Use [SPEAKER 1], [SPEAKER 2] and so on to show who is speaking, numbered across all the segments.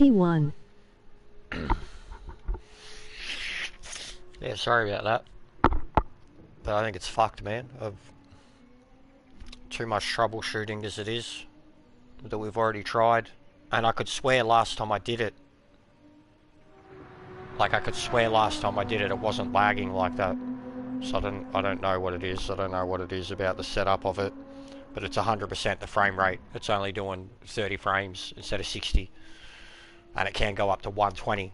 [SPEAKER 1] P1.
[SPEAKER 2] Yeah, sorry about that. But I think it's fucked, man. Of too much troubleshooting as it is that we've already tried. And I could swear last time I did it. Like, I could swear last time I did it, it wasn't lagging like that. So I don't know what it is. I don't know what it is about the setup of it. But it's 100% the frame rate. It's only doing 30 frames instead of 60. And it can go up to 120,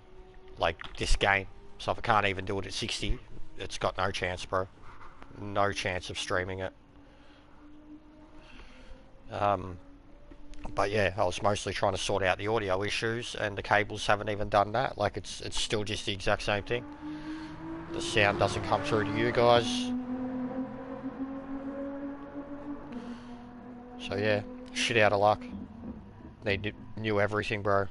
[SPEAKER 2] like this game. So if it can't even do it at 60, it's got no chance, bro. No chance of streaming it. But yeah, I was mostly trying to sort out the audio issues, and the cables haven't even done that. Like, it's still just the exact same thing. The sound doesn't come through to you guys. So yeah, shit out of luck. Need new everything, bro.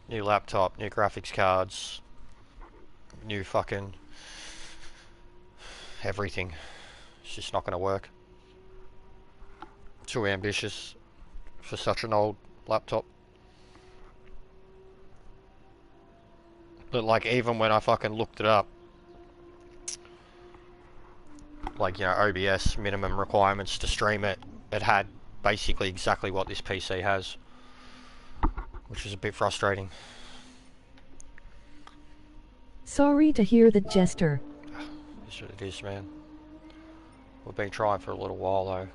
[SPEAKER 2] New laptop, new graphics cards, new fucking everything. It's just not gonna work. Too ambitious for such an old laptop. But like, even when I fucking looked it up, like, you know, OBS minimum requirements to stream it, it had basically exactly what this PC has, which is a bit frustrating.
[SPEAKER 1] Sorry to hear that, Jester.
[SPEAKER 2] That's what it is, man. We've been trying for a little while though.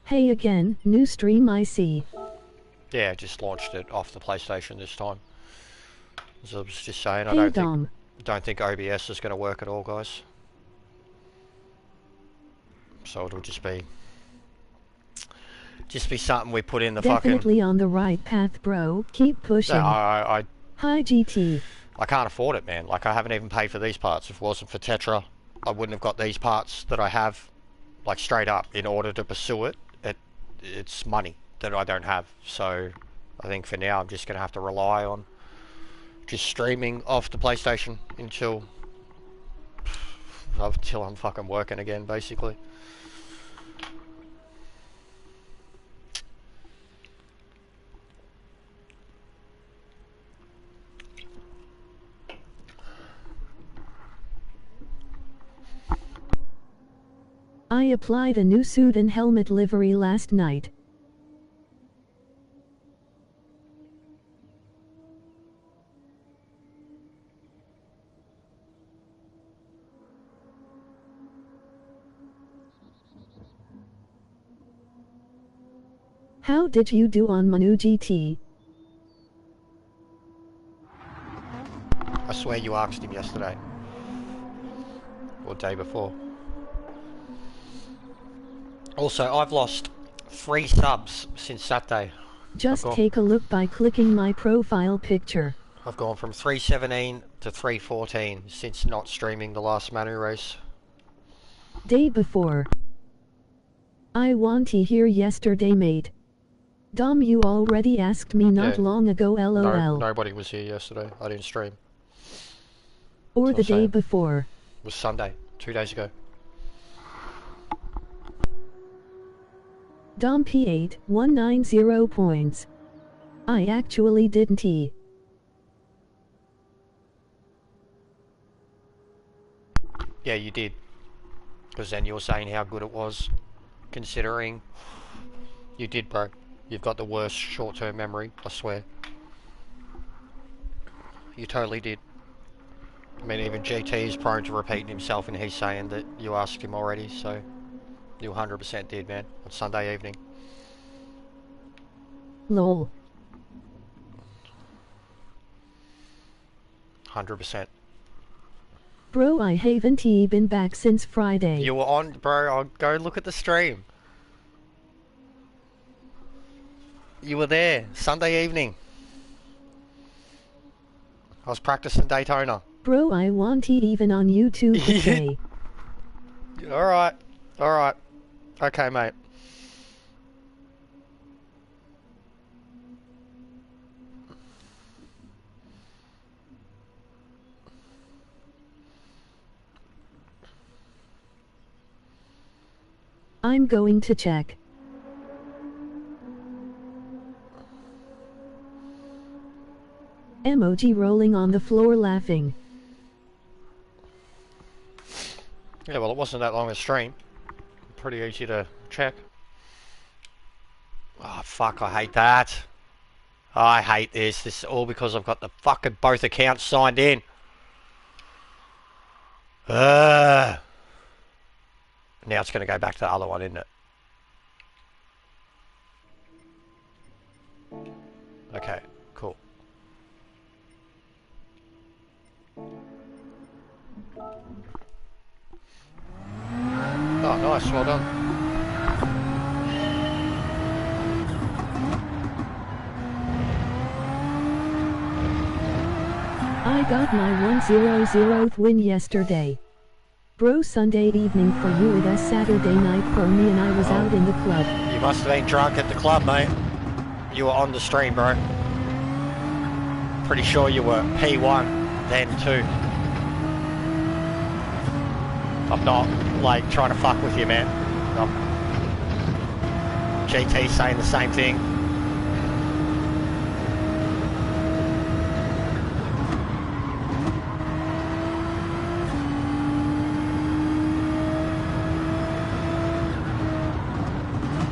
[SPEAKER 1] Hey again, new stream I see.
[SPEAKER 2] Yeah, just launched it off the PlayStation this time. As I was just saying,
[SPEAKER 1] Hey Dom.
[SPEAKER 2] don't think OBS is going to work at all, guys. So it'll just be something we put in the
[SPEAKER 1] Definitely
[SPEAKER 2] fucking...
[SPEAKER 1] on the right path, bro. Keep pushing.
[SPEAKER 2] No,
[SPEAKER 1] Hi GT.
[SPEAKER 2] I can't afford it, man. Like, I haven't even paid for these parts. If it wasn't for Tetra, I wouldn't have got these parts that I have, like, straight up. In order to pursue it, it's money that I don't have. So I think for now I'm just going to have to rely on just streaming off the PlayStation until I'm fucking working again, basically.
[SPEAKER 1] I applied a new suit and helmet livery last night. How did you do on Manu GT?
[SPEAKER 2] I swear you asked him yesterday. Or day before. Also, I've lost 3 subs since Saturday.
[SPEAKER 1] Just take a look by clicking my profile picture.
[SPEAKER 2] I've gone from 317 to 314 since not streaming the last Manu race.
[SPEAKER 1] Day before. I want to hear yesterday, mate. Dom, you already asked me not long ago, lol.
[SPEAKER 2] Nobody was here yesterday. I didn't stream.
[SPEAKER 1] Or the day before.
[SPEAKER 2] It was Sunday, 2 days ago.
[SPEAKER 1] Dom P8, 190 points. I actually didn't he.
[SPEAKER 2] Yeah, you did. Because then you were saying how good it was. Considering you did, bro. You've got the worst short-term memory, I swear. You totally did. I mean, even GT is prone to repeating himself, and he's saying that you asked him already, so you 100% did, man, on Sunday evening.
[SPEAKER 1] Lol.
[SPEAKER 2] 100%.
[SPEAKER 1] Bro, I haven't been back since Friday.
[SPEAKER 2] You were on, bro. I'll go look at the stream. You were there, Sunday evening. I was practicing Daytona.
[SPEAKER 1] Bro, I want even on YouTube today.
[SPEAKER 2] Alright. Alright. Okay, mate.
[SPEAKER 1] I'm going to check. Emoji rolling on the floor laughing.
[SPEAKER 2] Yeah, well, it wasn't that long a stream. Pretty easy to check. Oh, fuck, I hate that. I hate this. This is all because I've got the fucking both accounts signed in. Now it's going to go back to the other one, isn't it? Okay, cool. Oh, nice, well done.
[SPEAKER 1] I got my 100th win yesterday. Bro, Sunday evening for you, it was Saturday night for me and I was out in the club.
[SPEAKER 2] You must have been drunk at the club, mate. You were on the stream, bro. Pretty sure you were P1 then too. I'm not, like, trying to fuck with you, man. GT saying the same thing.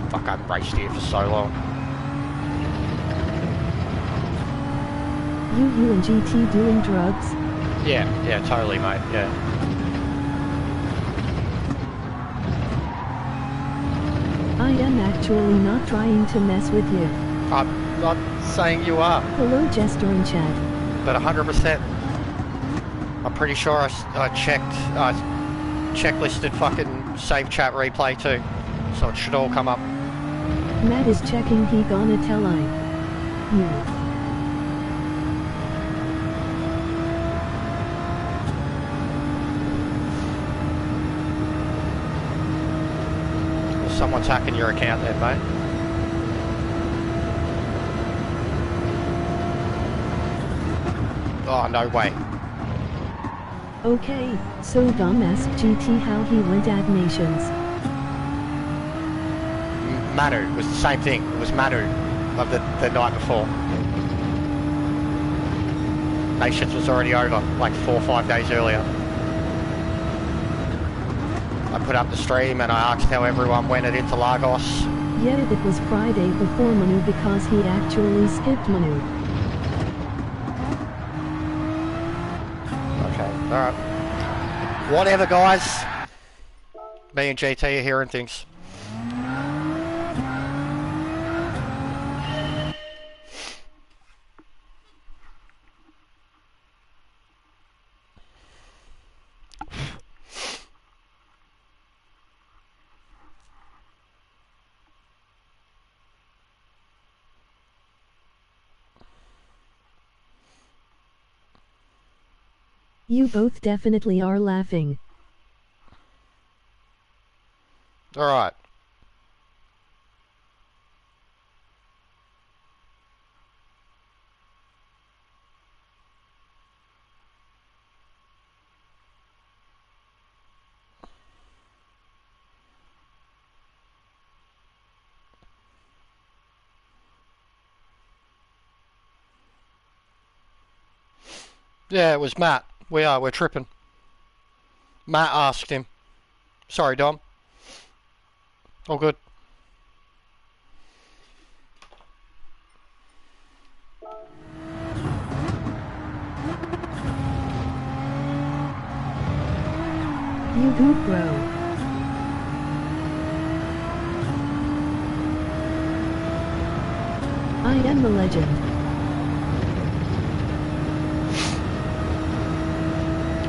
[SPEAKER 2] Fuck, I haven't raced here for so long.
[SPEAKER 1] You and GT doing drugs?
[SPEAKER 2] Yeah, totally, mate, yeah.
[SPEAKER 1] I am actually not trying to mess with you.
[SPEAKER 2] I'm not saying you are.
[SPEAKER 1] Hello, Jester in chat.
[SPEAKER 2] But 100%. I'm pretty sure I checked, checklisted fucking save chat replay too. So it should all come up.
[SPEAKER 1] Matt is checking, he gonna tell you.
[SPEAKER 2] Someone's hacking your account then, mate. Oh, no way.
[SPEAKER 1] Okay, so Dom asked GT how he went at Nations.
[SPEAKER 2] Manu, it was the same thing. It was Manu of the night before. Nations was already over, like 4 or 5 days earlier. I put up the stream and I asked how everyone went at Interlagos.
[SPEAKER 1] Yeah, it was Friday before Manu because he actually skipped Manu.
[SPEAKER 2] Okay, alright. Whatever, guys. Me and GT are hearing things.
[SPEAKER 1] You both definitely are laughing.
[SPEAKER 2] Alright. Yeah, it was Matt. We're tripping. Matt asked him. Sorry, Dom. All good.
[SPEAKER 1] You good, bro. I am the legend.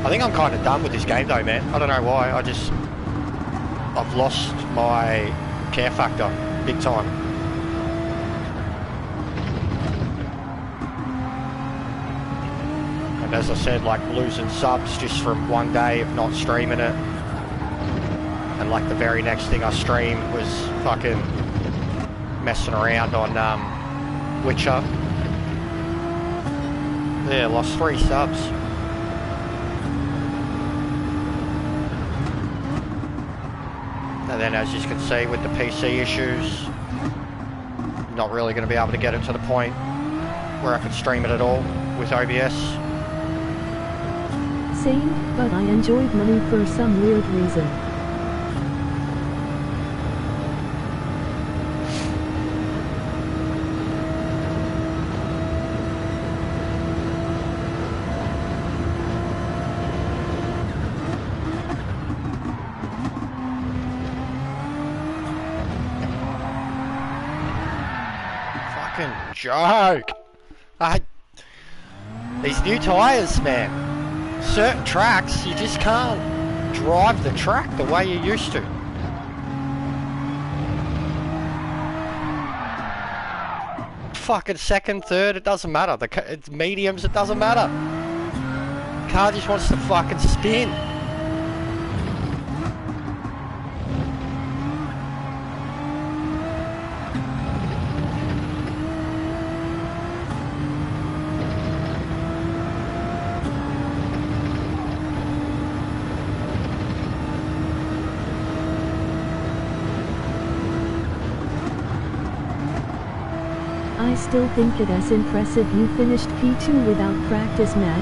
[SPEAKER 2] I think I'm kind of done with this game though, man. I don't know why. I've lost my care factor big time. And as I said, like losing subs just from one day of not streaming it. And like the very next thing I streamed was fucking messing around on Witcher. Yeah, lost 3 subs. And then as you can see with the PC issues, not really going to be able to get it to the point where I could stream it at all with OBS.
[SPEAKER 1] Same, but I enjoyed money for some weird reason.
[SPEAKER 2] Joke. These new tyres, man. Certain tracks, you just can't drive the track the way you used to. Fucking second, third, it doesn't matter. It's mediums, it doesn't matter. The car just wants to fucking spin.
[SPEAKER 1] I still think it as impressive you finished P2 without practice, Matt.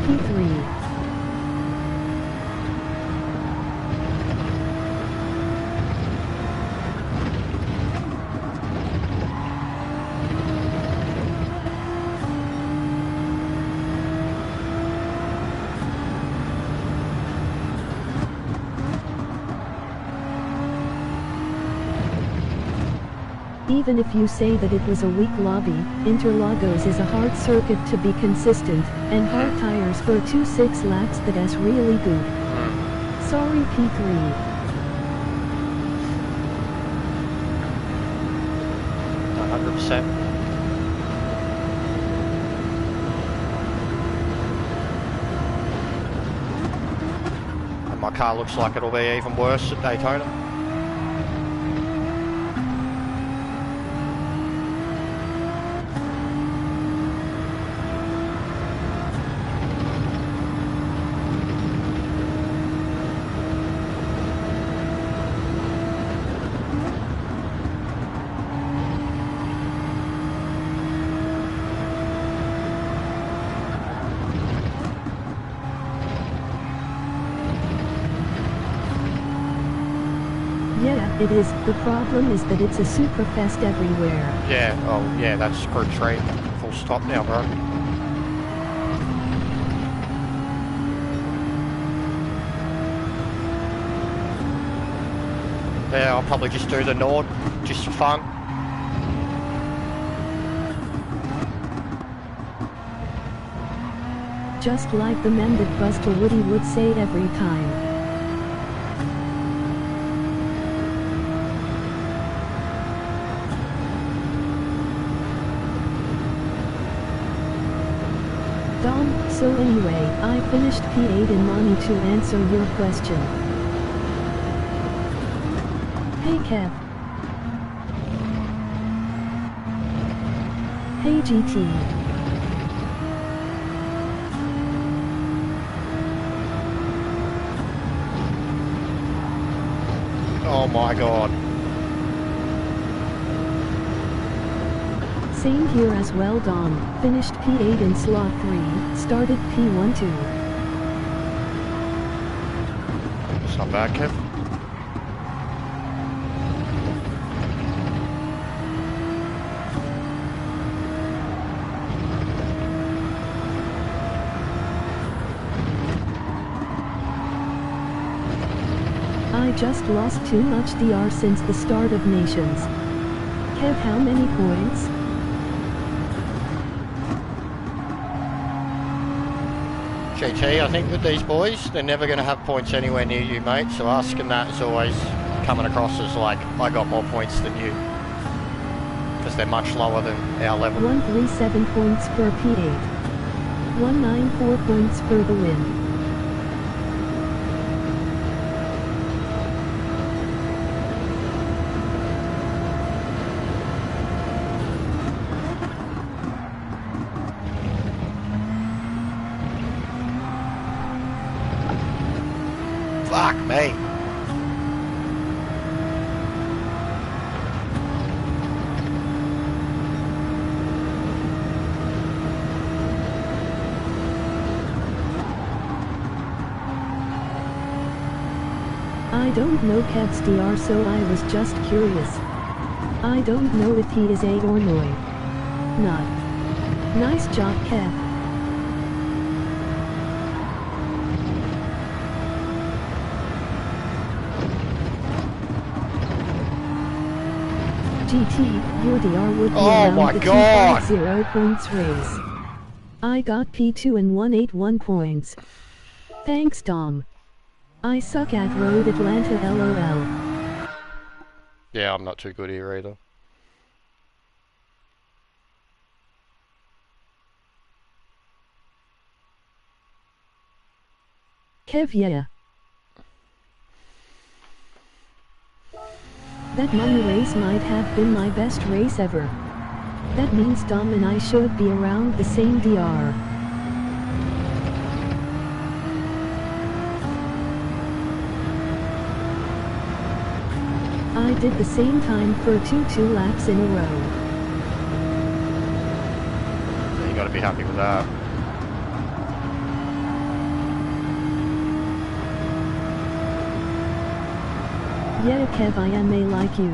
[SPEAKER 1] P3. Even if you say that it was a weak lobby, Interlagos is a hard circuit to be consistent, and hard tires for 2.6 laps that's really good. Sorry P3.
[SPEAKER 2] And my car looks like it'll be even worse at Daytona.
[SPEAKER 1] Yeah, it is. The problem is that it's a super fast everywhere.
[SPEAKER 2] Yeah, oh yeah, that's group 3. Full stop now, bro. Yeah, I'll probably just do the Nord, just for fun.
[SPEAKER 1] Just like the men that Buster Woody would say every time. Dom, so anyway, I finished P8 in Money to answer your question. Hey Kev. Hey GT.
[SPEAKER 2] Oh my god.
[SPEAKER 1] Same here as well, Dom. Finished P8 in slot 3, started P12.
[SPEAKER 2] It's not bad, Kev.
[SPEAKER 1] I just lost too much DR since the start of Nations. Kev, how many points?
[SPEAKER 2] GT, I think with these boys, they're never going to have points anywhere near you, mate, so asking that is always coming across as like, I got more points than you. Because they're much lower than our level.
[SPEAKER 1] 137 points for P8. 194 points for the win. don't know Kev's DR, so I was just curious. I don't know if he is A or Noi. Not. Nice job, Kev. GT, your DR would be around the 250 points race. I got P2 and 181 points. Thanks, Dom. I suck at Road Atlanta, LOL.
[SPEAKER 2] Yeah, I'm not too good here either.
[SPEAKER 1] Kev, yeah. That money race might have been my best race ever. That means Dom and I should be around the same DR. I did the same time for 2 laps in a row.
[SPEAKER 2] You gotta be happy with that.
[SPEAKER 1] Yeah, Kev, I am A like you.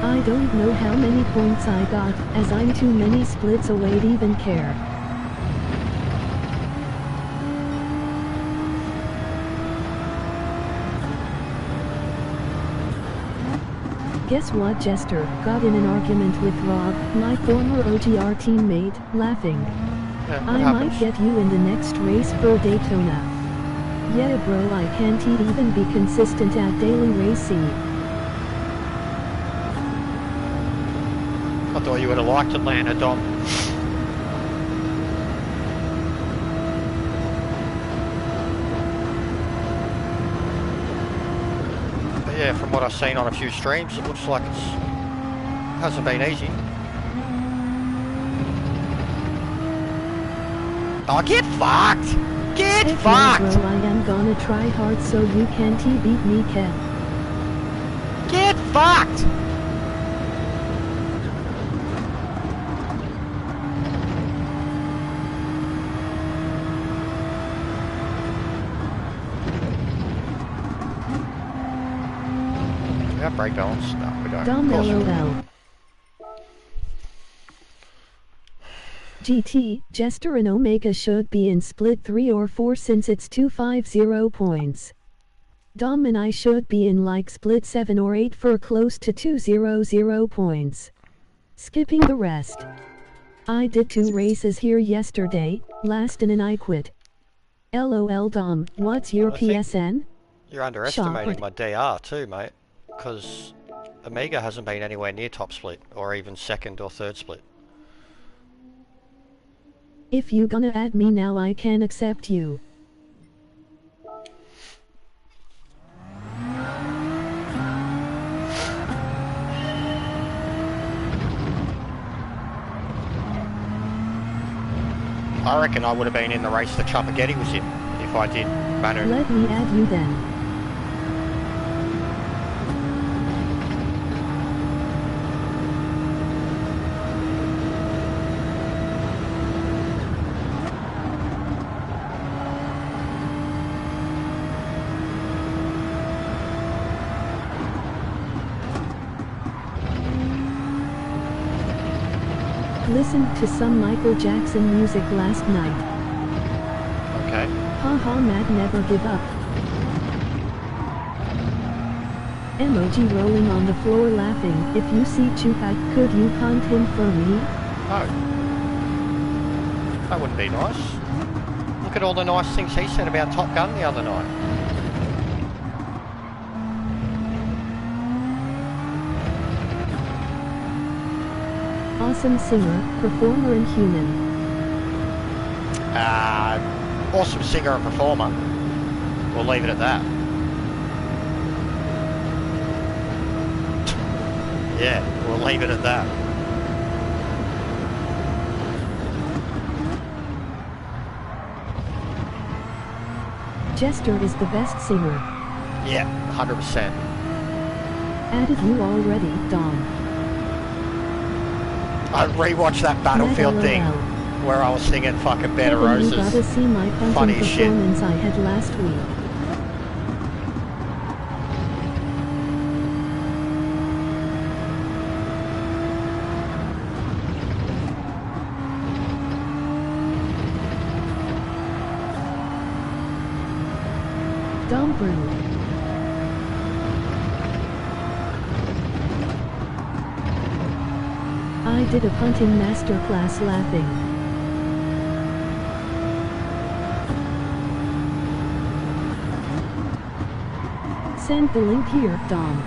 [SPEAKER 1] I don't know how many points I got, as I'm too many splits away to even care. Guess what, Jester? Got in an argument with Rob, my former OGR teammate, laughing.
[SPEAKER 2] Yeah,
[SPEAKER 1] I might get you in the next race for Daytona. Yeah bro, I can't even be consistent at daily racing.
[SPEAKER 2] I thought you would have liked Atlanta, Dom. But yeah, from what I've seen on a few streams, it looks like it hasn't been easy. Oh, get fucked! Get fucked!
[SPEAKER 1] Bro, I am gonna try hard so you can't beat me, Kev.
[SPEAKER 2] Get fucked! Do we have brake balance? No, we don't.
[SPEAKER 1] Dom LOL. GT, Jester and Omega should be in split 3 or 4 since it's 250 points. Dom and I should be in like split 7 or 8 for close to 200 points. Skipping the rest. I did 2 races here yesterday, last in and I quit. LOL Dom, what's your PSN?
[SPEAKER 2] You're underestimating my DR too, mate. Because Omega hasn't been anywhere near top split, or even second or third split.
[SPEAKER 1] If you gonna add me now, I can accept you.
[SPEAKER 2] I reckon I would have been in the race that Chuppagetti was in, if I did Manu.
[SPEAKER 1] Let me add you then. Listened to some Michael Jackson music last night.
[SPEAKER 2] Okay.
[SPEAKER 1] Haha, Matt, never give up. Emoji rolling on the floor laughing. If you see Chupac, could you hunt him for me?
[SPEAKER 2] No. That wouldn't be nice. Look at all the nice things he said about Top Gun the other night.
[SPEAKER 1] Awesome singer, performer and human.
[SPEAKER 2] Awesome singer and performer. We'll leave it at that. Yeah, we'll leave it at that.
[SPEAKER 1] Jester is the best singer.
[SPEAKER 2] Yeah, 100%.
[SPEAKER 1] Added you already, Dom.
[SPEAKER 2] I rewatched that Battlefield thing where I was singing fucking Bed of
[SPEAKER 1] Kevin, you
[SPEAKER 2] Roses.
[SPEAKER 1] gotta see my punting
[SPEAKER 2] Funny as shit.
[SPEAKER 1] performance I had last week. Dumb brew. I did a punting masterclass laughing. Send the link here, Dom.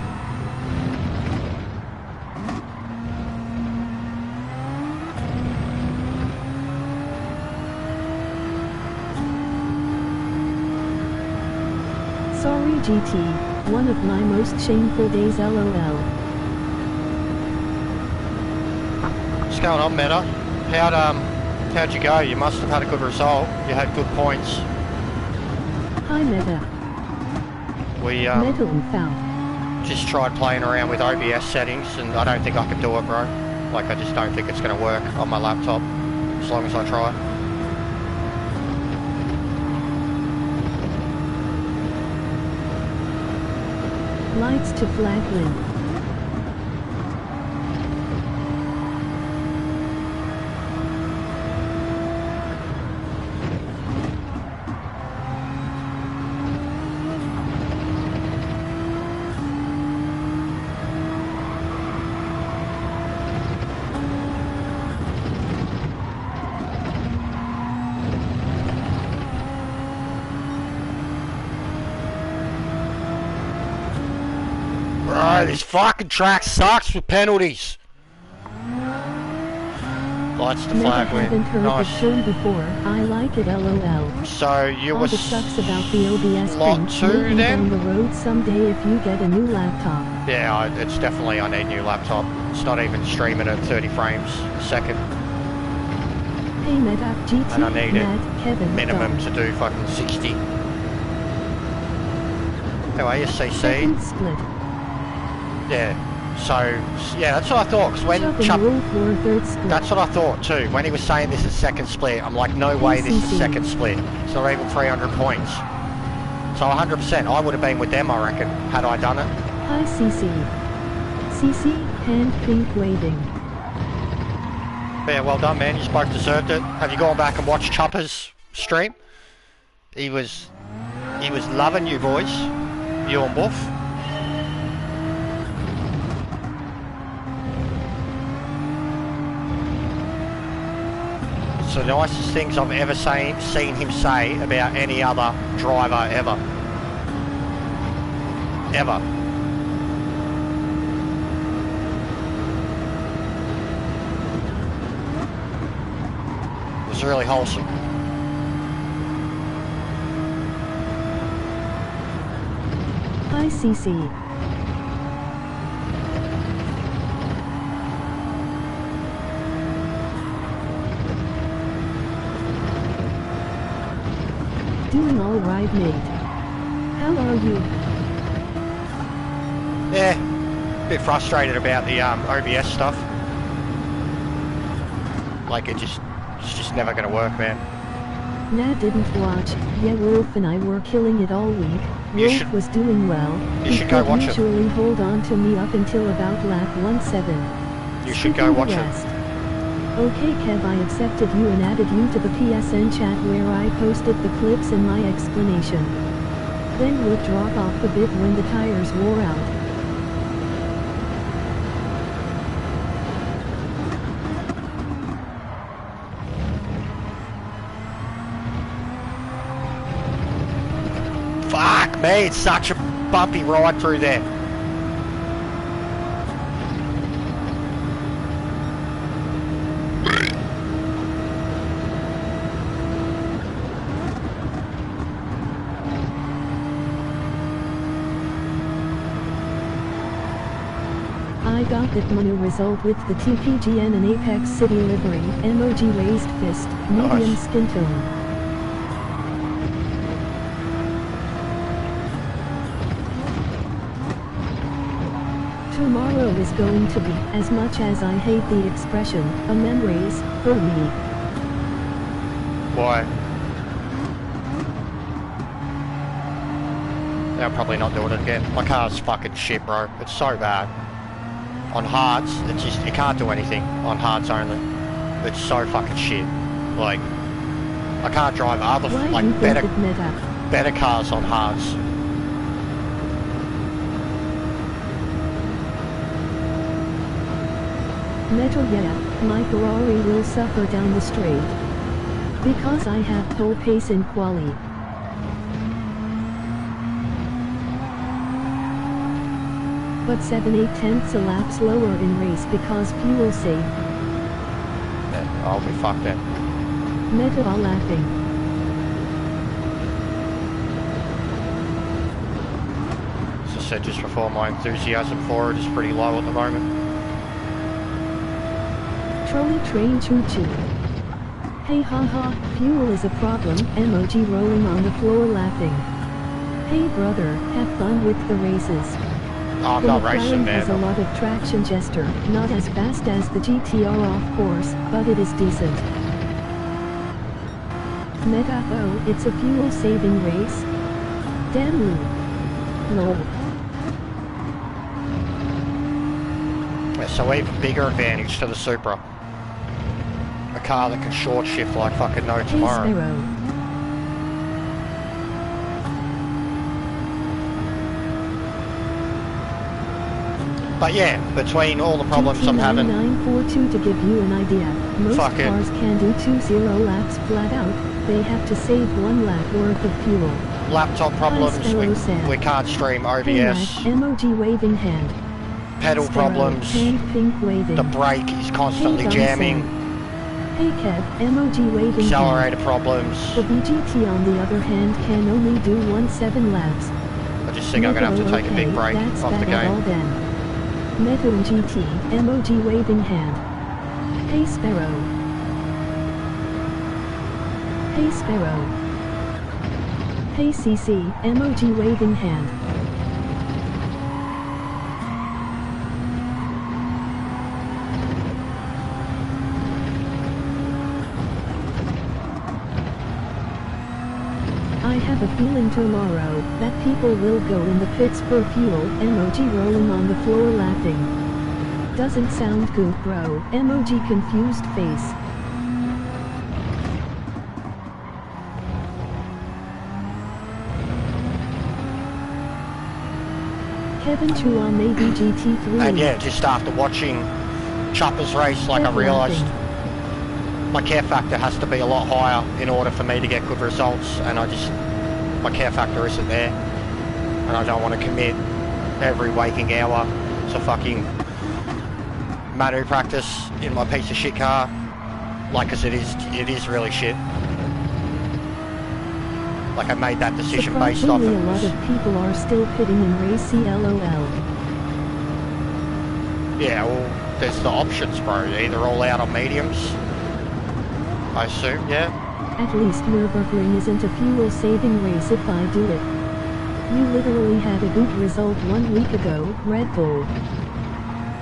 [SPEAKER 1] Sorry GT, one of my most shameful days LOL.
[SPEAKER 2] What's going on, Meta? How'd you go? You must have had a good result. You had good points.
[SPEAKER 1] Hi Meta.
[SPEAKER 2] We
[SPEAKER 1] Metal and foul.
[SPEAKER 2] just tried playing around with OBS settings and I don't think I can do it, bro. Like, I just don't think it's going to work on my laptop as long as I try.
[SPEAKER 1] Lights to Flagland.
[SPEAKER 2] Bro, this fucking track sucks with penalties. Lights to
[SPEAKER 1] Never
[SPEAKER 2] flag
[SPEAKER 1] haven't
[SPEAKER 2] win.
[SPEAKER 1] heard
[SPEAKER 2] Nice.
[SPEAKER 1] the term before. I like it LOL.
[SPEAKER 2] So you
[SPEAKER 1] All
[SPEAKER 2] were
[SPEAKER 1] the sucks about the OBS
[SPEAKER 2] lot
[SPEAKER 1] thing.
[SPEAKER 2] 2
[SPEAKER 1] Maybe
[SPEAKER 2] then?
[SPEAKER 1] down the road someday if you get a new laptop.
[SPEAKER 2] Yeah, it's definitely, I need a new laptop. It's not even streaming at 30 frames a second.
[SPEAKER 1] Hey Meta, GT,
[SPEAKER 2] And I need
[SPEAKER 1] Matt, Kevin,
[SPEAKER 2] Minimum
[SPEAKER 1] Dom.
[SPEAKER 2] to do fucking 60. Anyway, SCC.
[SPEAKER 1] Second split.
[SPEAKER 2] Yeah. So, yeah, that's what I thought. Because when
[SPEAKER 1] Chub and roll floor third split.
[SPEAKER 2] that's what I thought too. When he was saying this is second split, I'm like, no way this is second split. It's not even 300 points. So 100%, I would have been with them, I reckon, had I done it.
[SPEAKER 1] Hi CC. CC, hand pink waving.
[SPEAKER 2] But yeah, well done, man. You both deserved it. Have you gone back and watched Chopper's stream? He was loving you boys, you and Wolf. It's the nicest things I've ever seen him say about any other driver ever. Ever. It was really wholesome.
[SPEAKER 1] Hi CC. Doing alright mate. How are you?
[SPEAKER 2] Yeah, a bit frustrated about the OBS stuff. Like it's just never gonna work, man.
[SPEAKER 1] Nah, didn't watch. Yeah, Wolf and I were killing it all week. Wolf was doing well.
[SPEAKER 2] You
[SPEAKER 1] He
[SPEAKER 2] should go
[SPEAKER 1] could
[SPEAKER 2] watch it.
[SPEAKER 1] usually hold on to me up until about lap 1-7.
[SPEAKER 2] You should go watch it.
[SPEAKER 1] Okay Kev, I accepted you and added you to the PSN chat where I posted the clips and my explanation. Then would drop off a bit when the tires wore out.
[SPEAKER 2] Fuck me, it's such a bumpy ride through there.
[SPEAKER 1] I got that money result with the TPGN and Apex City livery, emoji raised fist, medium
[SPEAKER 2] Nice.
[SPEAKER 1] skin tone. Tomorrow is going to be, as much as I hate the expression, a memories, for me.
[SPEAKER 2] Why? Yeah, I'm probably not doing it again. My car's fucking shit, bro. It's so bad. On hards, it's just, you can't do anything on hards only. It's so fucking shit. Like, I can't drive other, like, better cars on hards.
[SPEAKER 1] Metal, yeah, my Ferrari will suffer down the straight. Because I have pole pace in quali. But 7/8 a lap slower in race because fuel save.
[SPEAKER 2] Yeah, I'll be fucked then.
[SPEAKER 1] Metal all lapping.
[SPEAKER 2] As I said just before, my enthusiasm for it is pretty low at the moment.
[SPEAKER 1] Trolley train choo-choo. Hey haha, fuel is a problem, emoji rolling on the floor laughing. Hey brother, have fun with the races.
[SPEAKER 2] Oh, I'm
[SPEAKER 1] the
[SPEAKER 2] not
[SPEAKER 1] McLaren
[SPEAKER 2] racing there.
[SPEAKER 1] has a lot of traction, Jester, not as fast as the GTR of course, but it is decent. Meta, oh, it's a fuel saving race? Damn you. Lol.
[SPEAKER 2] Yeah, so even bigger advantage to the Supra. A car that can short shift like fucking no tomorrow.
[SPEAKER 1] Hey Sparrow.
[SPEAKER 2] But yeah, between all the problems I'm having...
[SPEAKER 1] 942 to give you an idea, most cars can do 20 laps flat out, they have to save 1 lap worth of fuel.
[SPEAKER 2] Laptop problems, we can't stream OBS.
[SPEAKER 1] Hey, emoji waving hand.
[SPEAKER 2] Pedal
[SPEAKER 1] Sparrow,
[SPEAKER 2] problems,
[SPEAKER 1] pink waving.
[SPEAKER 2] the brake is constantly jamming.
[SPEAKER 1] Hey Kev, emoji waving
[SPEAKER 2] Accelerator
[SPEAKER 1] hand.
[SPEAKER 2] problems.
[SPEAKER 1] The VGT on the other hand can only do 17 laps.
[SPEAKER 2] I just think I'm going to have to take a big break off the game.
[SPEAKER 1] Metal GT, emoji waving hand. Hey Sparrow. Hey Sparrow. Hey CC, emoji waving hand. I have a feeling tomorrow that people will go in the pits for fuel, emoji rolling on the floor laughing. Doesn't sound good bro, emoji confused face. Kevin Chua maybe GT3.
[SPEAKER 2] And yeah, just after watching Chopper's race, like I realised my care factor has to be a lot higher in order for me to get good results, and my care factor isn't there, and I don't want to commit every waking hour to fucking Manu practice in my piece of shit car, like, cause it is really shit. Like, I made that decision based off of...
[SPEAKER 1] a lot of people are still pitting in race CLOL.
[SPEAKER 2] Yeah, well, there's the options, bro. Either all out on mediums, I assume, yeah.
[SPEAKER 1] At least Nürburgring isn't a fuel-saving race if I do it. You literally had a good result 1 week ago, Red Bull.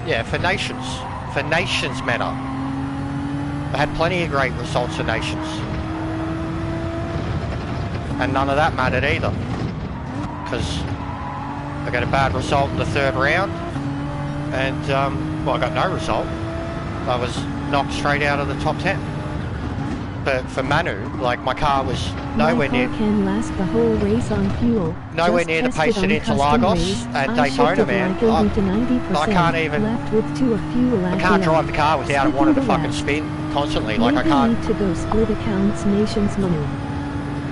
[SPEAKER 2] Yeah, for nations matter. I had plenty of great results for nations. And none of that mattered either. Because I got a bad result in the 3rd round. And, well, I got no result. I was knocked straight out of the top 10. But for Manu, like, my car was nowhere near...
[SPEAKER 1] My car can last the whole race on fuel.
[SPEAKER 2] Nowhere near the pace at Interlagos and Daytona, man. I can't even... I can't drive the car without it wanting to fucking spin constantly. Like, I can't...
[SPEAKER 1] Need to go split accounts nations Manu.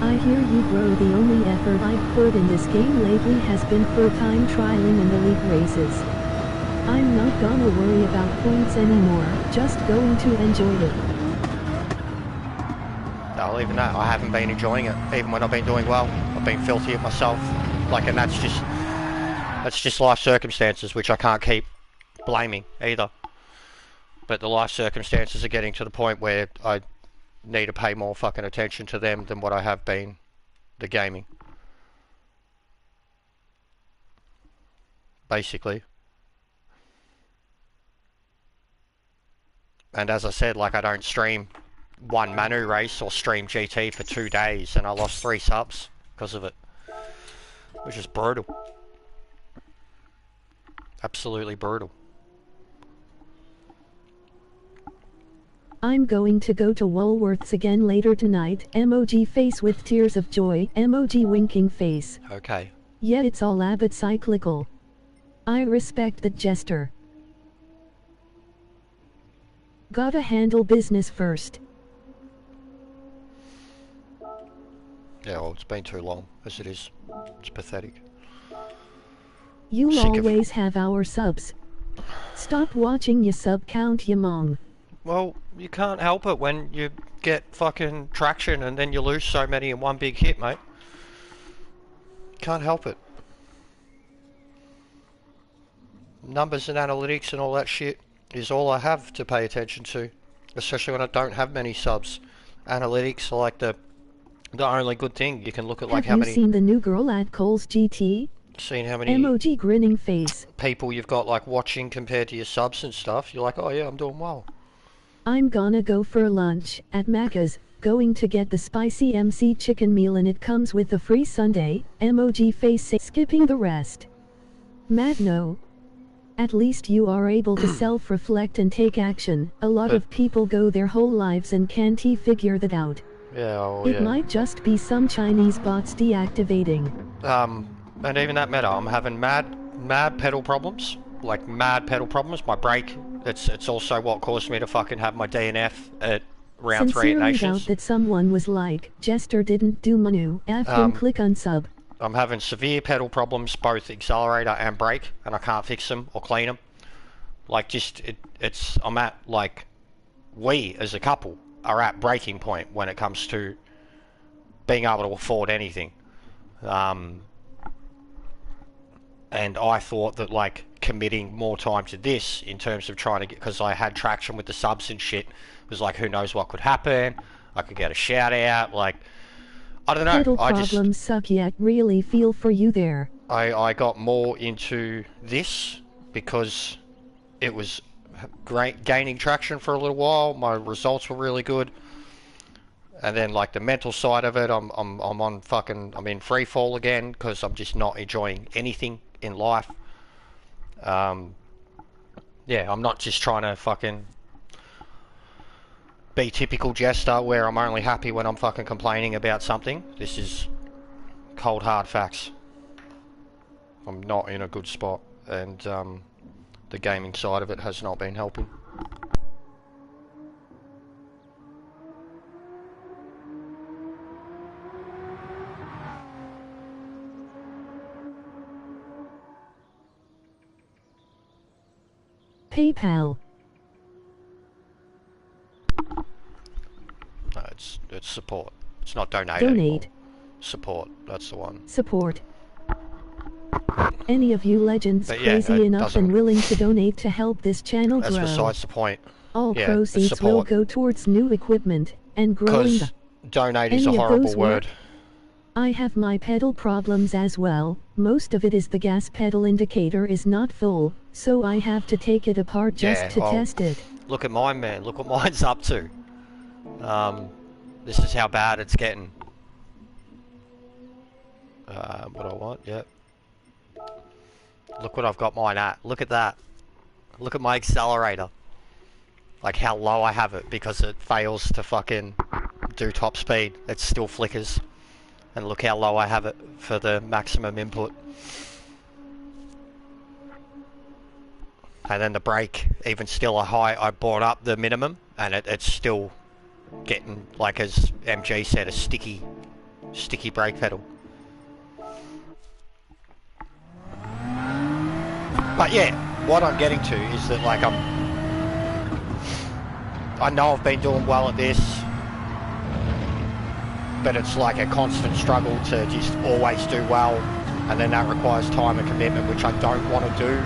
[SPEAKER 1] I hear you bro, the only effort I've put in this game lately has been for time trialing in the league races. I'm not gonna worry about points anymore, just going to enjoy it.
[SPEAKER 2] No, even that, I haven't been enjoying it, even when I've been doing well. I've been filthy at myself. Like, and that's just life circumstances, which I can't keep blaming either. But the life circumstances are getting to the point where I need to pay more fucking attention to them than what I have been the gaming. Basically. And as I said, like, I don't stream one Manu race or stream GT for 2 days, and I lost 3 subs because of it, which is brutal. Absolutely brutal.
[SPEAKER 1] I'm going to go to Woolworths again later tonight. Emoji face with tears of joy. Emoji winking face.
[SPEAKER 2] Okay.
[SPEAKER 1] Yeah, it's all a bit cyclical. I respect that, Jester. Gotta handle business first.
[SPEAKER 2] Yeah, well, it's been too long as it is. It's pathetic.
[SPEAKER 1] You'll
[SPEAKER 2] Sick of-
[SPEAKER 1] always have our subs. Stop watching your sub count, ya mong.
[SPEAKER 2] Well, you can't help it when you get fucking traction and then you lose so many in one big hit, mate. Can't help it. Numbers and analytics and all that shit is all I have to pay attention to, especially when I don't have many subs. Analytics are like the only good thing. You can look at like how
[SPEAKER 1] Have
[SPEAKER 2] many...
[SPEAKER 1] you seen the new girl at Cole's GT?
[SPEAKER 2] Seen how many
[SPEAKER 1] Emoji grinning face.
[SPEAKER 2] people you've got like watching compared to your subs and stuff. You're like, oh yeah, I'm doing well.
[SPEAKER 1] I'm gonna go for lunch at Macca's. Going to get the spicy MC chicken meal and it comes with a free sundae. Emoji face say, skipping the rest. Mad no. At least you are able to self-reflect and take action. A lot of people go their whole lives and can't figure that out.
[SPEAKER 2] Yeah, oh,
[SPEAKER 1] It might just be some Chinese bots deactivating.
[SPEAKER 2] And even that matter, I'm having mad pedal problems. Like mad pedal problems. My brake, it's also what caused me to fucking have my DNF at round 3 at
[SPEAKER 1] Sincerely
[SPEAKER 2] Nations.
[SPEAKER 1] doubt that someone was like, Jester didn't do Manu, F click unsub.
[SPEAKER 2] I'm having severe pedal problems, both accelerator and brake, and I can't fix them or clean them. Like just, I'm at like, we as a couple are at breaking point when it comes to being able to afford anything. And I thought that like committing more time to this in terms of trying to get, because I had traction with the subs and shit, was like who knows what could happen. I could get a shout out, like I don't know.
[SPEAKER 1] Pedal
[SPEAKER 2] I
[SPEAKER 1] problems suck, yet really feel for you there.
[SPEAKER 2] I got more into this because it was great, gaining traction for a little while. My results were really good, and then like the mental side of it, I'm in free fall again because I'm just not enjoying anything in life. Yeah, I'm not just trying to fucking be typical Jester where I'm only happy when I'm fucking complaining about something. This is cold hard facts. I'm not in a good spot, and the gaming side of it has not been helping.
[SPEAKER 1] PayPal.
[SPEAKER 2] No, it's support. It's not donate.
[SPEAKER 1] Donate.
[SPEAKER 2] Anymore. Support. That's the one.
[SPEAKER 1] Support. Any of you legends
[SPEAKER 2] But yeah,
[SPEAKER 1] crazy
[SPEAKER 2] it
[SPEAKER 1] enough
[SPEAKER 2] doesn't-
[SPEAKER 1] and willing to donate to help this channel
[SPEAKER 2] That's
[SPEAKER 1] grow.
[SPEAKER 2] besides the point.
[SPEAKER 1] All
[SPEAKER 2] yeah,
[SPEAKER 1] proceeds will
[SPEAKER 2] support.
[SPEAKER 1] go towards new equipment and growing
[SPEAKER 2] Because
[SPEAKER 1] the...
[SPEAKER 2] donate is a
[SPEAKER 1] Any of
[SPEAKER 2] horrible
[SPEAKER 1] those
[SPEAKER 2] word.
[SPEAKER 1] I have my pedal problems as well. Most of it is the gas pedal indicator is not full, so I have to take it apart just
[SPEAKER 2] Yeah,
[SPEAKER 1] to
[SPEAKER 2] well,
[SPEAKER 1] test it.
[SPEAKER 2] Look at mine, man. Look what mine's up to. This is how bad it's getting. What I want, yep. Look what I've got mine at. Look at that. Look at my accelerator. Like how low I have it because it fails to fucking do top speed. It still flickers. And look how low I have it for the maximum input. And then the brake, even still a high, I brought up the minimum and it's still getting, like as MG said, a sticky brake pedal. But yeah, what I'm getting to is that like I know I've been doing well at this, but it's like a constant struggle to just always do well, and then that requires time and commitment, which I don't want to do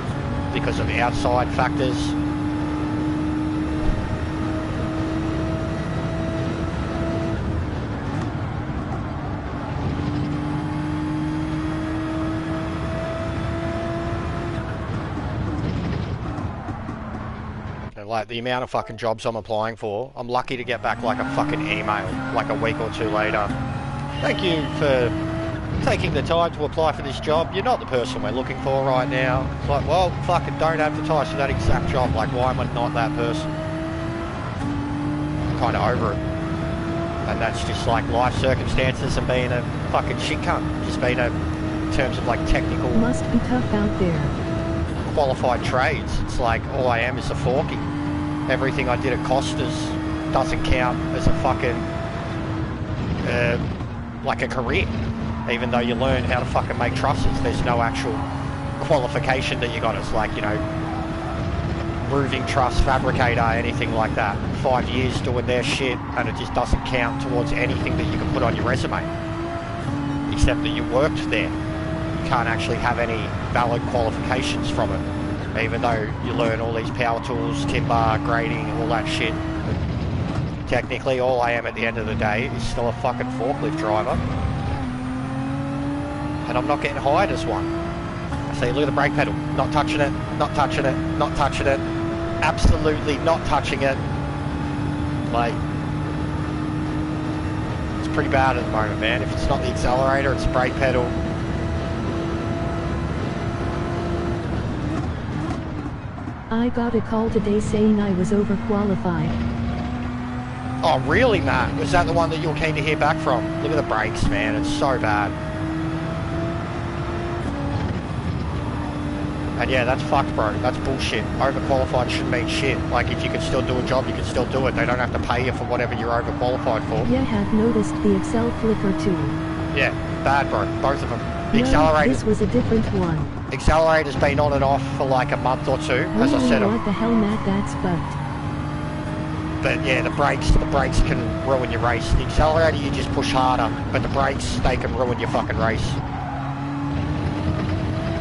[SPEAKER 2] because of outside factors. like the amount of fucking jobs I'm applying for, I'm lucky to get back like a fucking email, like a week or two later. Thank you for taking the time to apply for this job. You're not the person we're looking for right now. It's like, well, fucking don't advertise for that exact job. Like, why am I not that person? I'm kind of over it. And that's just like life circumstances and being a fucking shit cunt. Just being a, in terms of like technical...
[SPEAKER 1] Must be tough out there.
[SPEAKER 2] Qualified trades. It's like, all I am is a forky. Everything I did at Costa's doesn't count as a fucking... like a career. Even though you learn how to fucking make trusses, there's no actual qualification that you got. It's like, you know, roofing truss fabricator, anything like that. 5 years doing their shit, and it just doesn't count towards anything that you can put on your resume. Except that you worked there. You can't actually have any valid qualifications from it. Even though you learn all these power tools, timber, grading, all that shit. Technically, all I am at the end of the day is still a fucking forklift driver. And I'm not getting hired as one. I say, look at the brake pedal. Not touching it, not touching it, not touching it. Absolutely not touching it. Like, it's pretty bad at the moment, man. If it's not the accelerator, it's the brake pedal.
[SPEAKER 1] I got a call today saying I was overqualified.
[SPEAKER 2] Oh, really, Matt? Was that the one that you were keen to hear back from? Look at the brakes, man. It's so bad. And yeah, that's fucked, bro. That's bullshit. Overqualified shouldn't mean shit. Like, if you can still do a job, you can still do it. They don't have to pay you for whatever you're overqualified for.
[SPEAKER 1] Yeah, have noticed the Excel flicker too.
[SPEAKER 2] Yeah, bad, bro. Both of them. The
[SPEAKER 1] No,
[SPEAKER 2] accelerator.
[SPEAKER 1] this was a different one.
[SPEAKER 2] Accelerator's been on and off for like a month or two, as I said.
[SPEAKER 1] What the hell, Matt? That's fucked.
[SPEAKER 2] But yeah, the brakes can ruin your race. The accelerator, you just push harder, but the brakes, they can ruin your fucking race.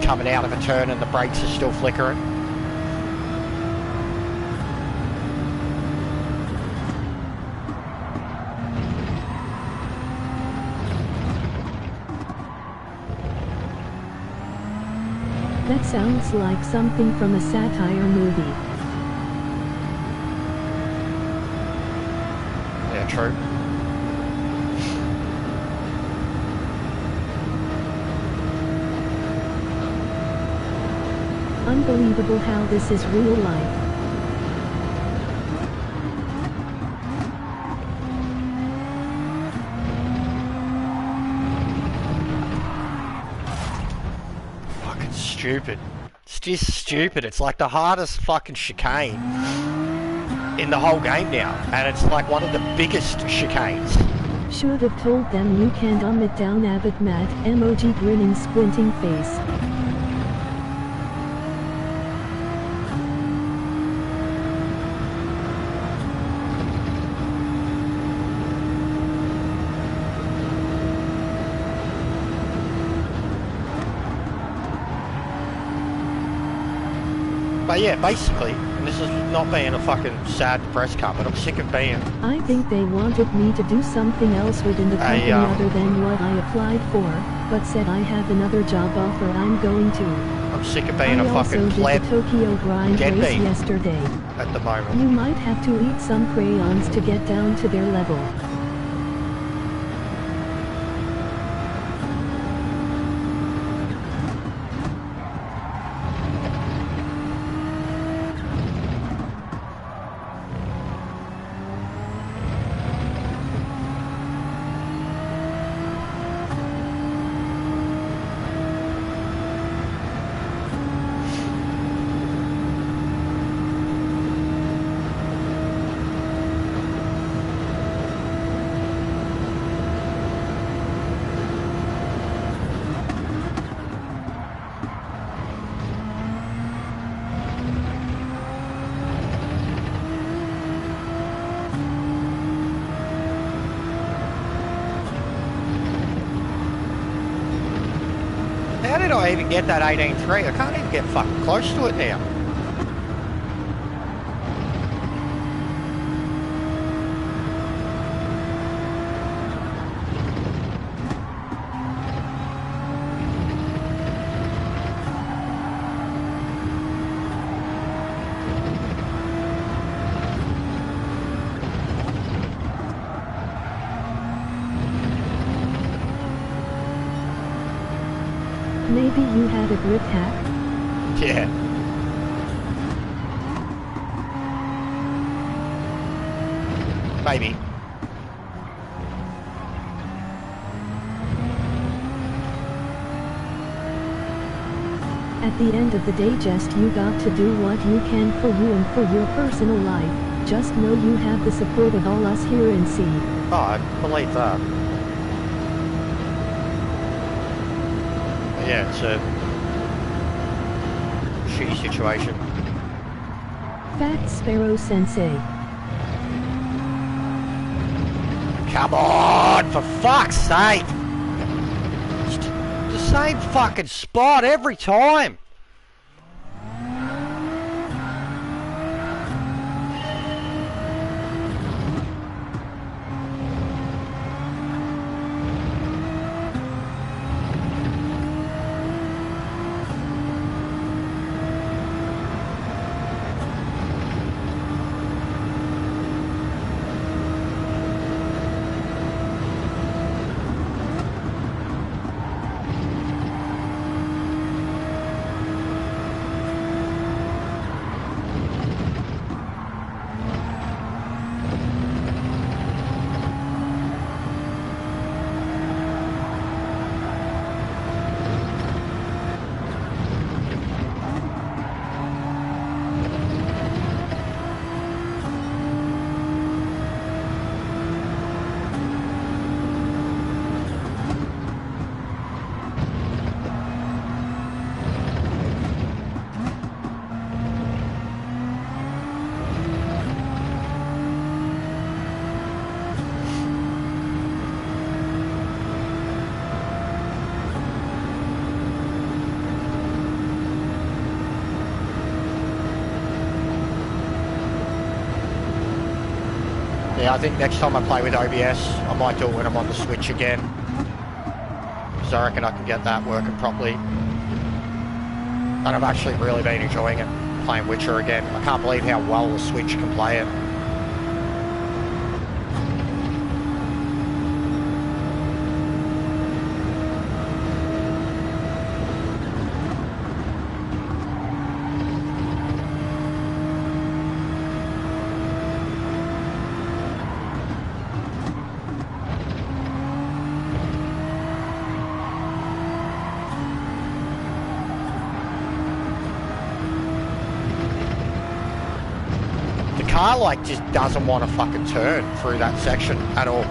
[SPEAKER 2] Coming out of a turn and the brakes are still flickering.
[SPEAKER 1] That sounds like something from a satire movie.
[SPEAKER 2] Yeah, true.
[SPEAKER 1] Unbelievable how this is real life.
[SPEAKER 2] Fucking stupid. It's just stupid. It's like the hardest fucking chicane in the whole game now. And it's like one of the biggest chicanes.
[SPEAKER 1] Should have told them you can dumb it down, Abbott Matt, emoji grinning squinting face.
[SPEAKER 2] But yeah, basically, and this is not being a fucking sad press cunt, but I'm sick of being...
[SPEAKER 1] I think they wanted me to do something else within the company other than what I applied for, but said I have another job offer I'm going to.
[SPEAKER 2] I'm sick of being a fucking pleb
[SPEAKER 1] I also did the Tokyo grind race
[SPEAKER 2] deadbeat
[SPEAKER 1] yesterday.
[SPEAKER 2] at the moment.
[SPEAKER 1] You might have to eat some crayons to get down to their level. How did I even get that 18.3? I can't even get fucking close to it now. Maybe you had a grip hack?
[SPEAKER 2] Yeah. Maybe.
[SPEAKER 1] At the end of the day, just you got to do what you can for you and for your personal life. Just know you have the support of all us here in C.
[SPEAKER 2] Oh, I believe that. But yeah, it's a shitty situation.
[SPEAKER 1] Fat Sparrow Sensei.
[SPEAKER 2] Come on, for fuck's sake! It's the same fucking spot every time! Yeah, I think next time I play with OBS, I might do it when I'm on the Switch again. Because I reckon I can get that working properly. And I've actually really been enjoying it, playing Witcher again. I can't believe how well the Switch can play it. The car like just doesn't want to fucking turn through that section at all.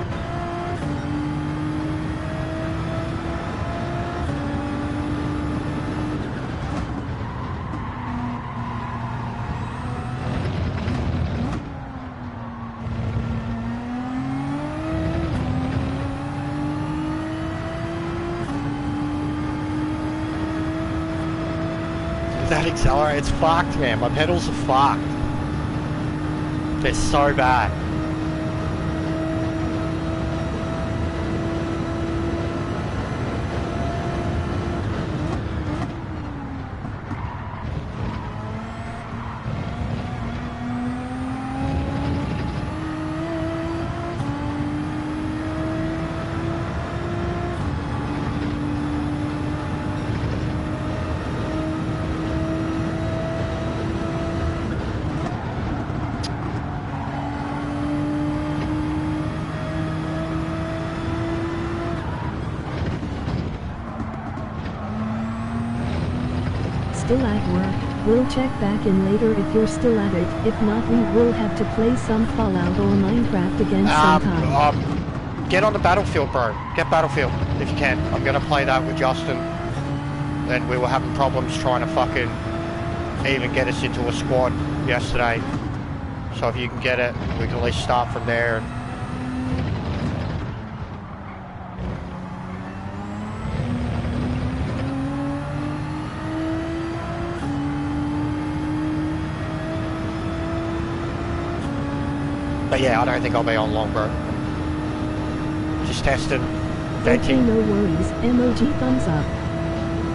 [SPEAKER 2] That accelerator, it's fucked, man. My pedals are fucked. They're so bad.
[SPEAKER 1] Still at work, we'll check back in later if you're still at it. If not, we will have to play some Fallout or Minecraft again sometime.
[SPEAKER 2] Get on the Battlefield, bro. Get Battlefield, if you can. I'm gonna play that with Justin. Then we were having problems trying to fucking even get us into a squad yesterday. So if you can get it, we can at least start from there. But yeah, I don't think I'll be on long, bro. Just testing,
[SPEAKER 1] Okay,
[SPEAKER 2] venting.
[SPEAKER 1] no worries. Emoji thumbs up.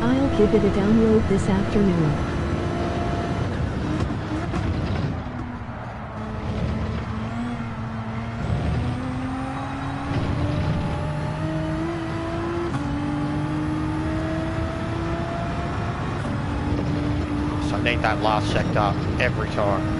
[SPEAKER 1] I'll give it a download this afternoon.
[SPEAKER 2] need that last sector every time.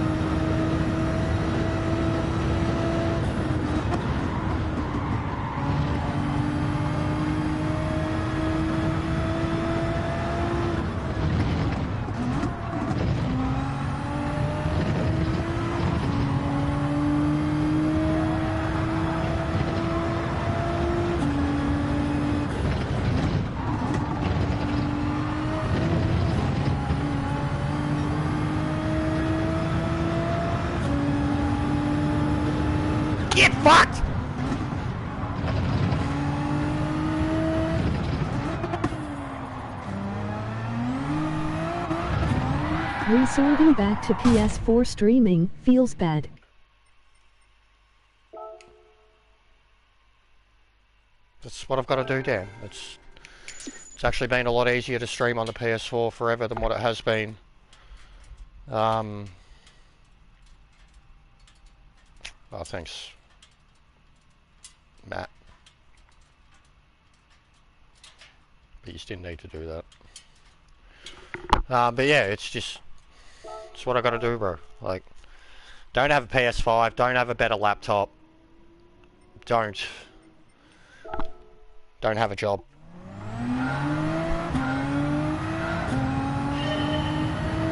[SPEAKER 2] Get fucked!
[SPEAKER 1] Resorting back to PS4 streaming feels bad.
[SPEAKER 2] That's what I've got to do, Dan. It's actually been a lot easier to stream on the PS4 forever than what it has been. Oh, thanks, Matt. But you didn't need to do that. But yeah, it's what I gotta do, bro. Like, don't have a PS5, don't have a better laptop, don't have a job.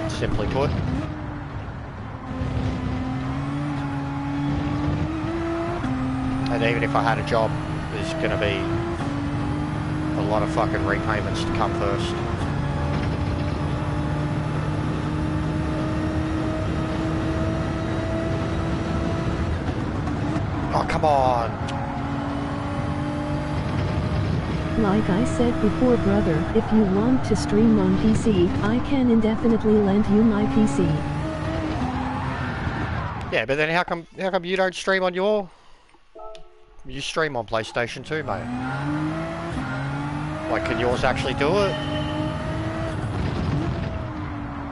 [SPEAKER 2] Simply put. And even if I had a job, there's gonna be a lot of fucking repayments to come first. Oh, come on!
[SPEAKER 1] Like I said before, brother, if you want to stream on PC, I can indefinitely lend you my PC.
[SPEAKER 2] Yeah, but then how come you don't stream on your... You stream on PlayStation too, mate. Like, can yours actually do it?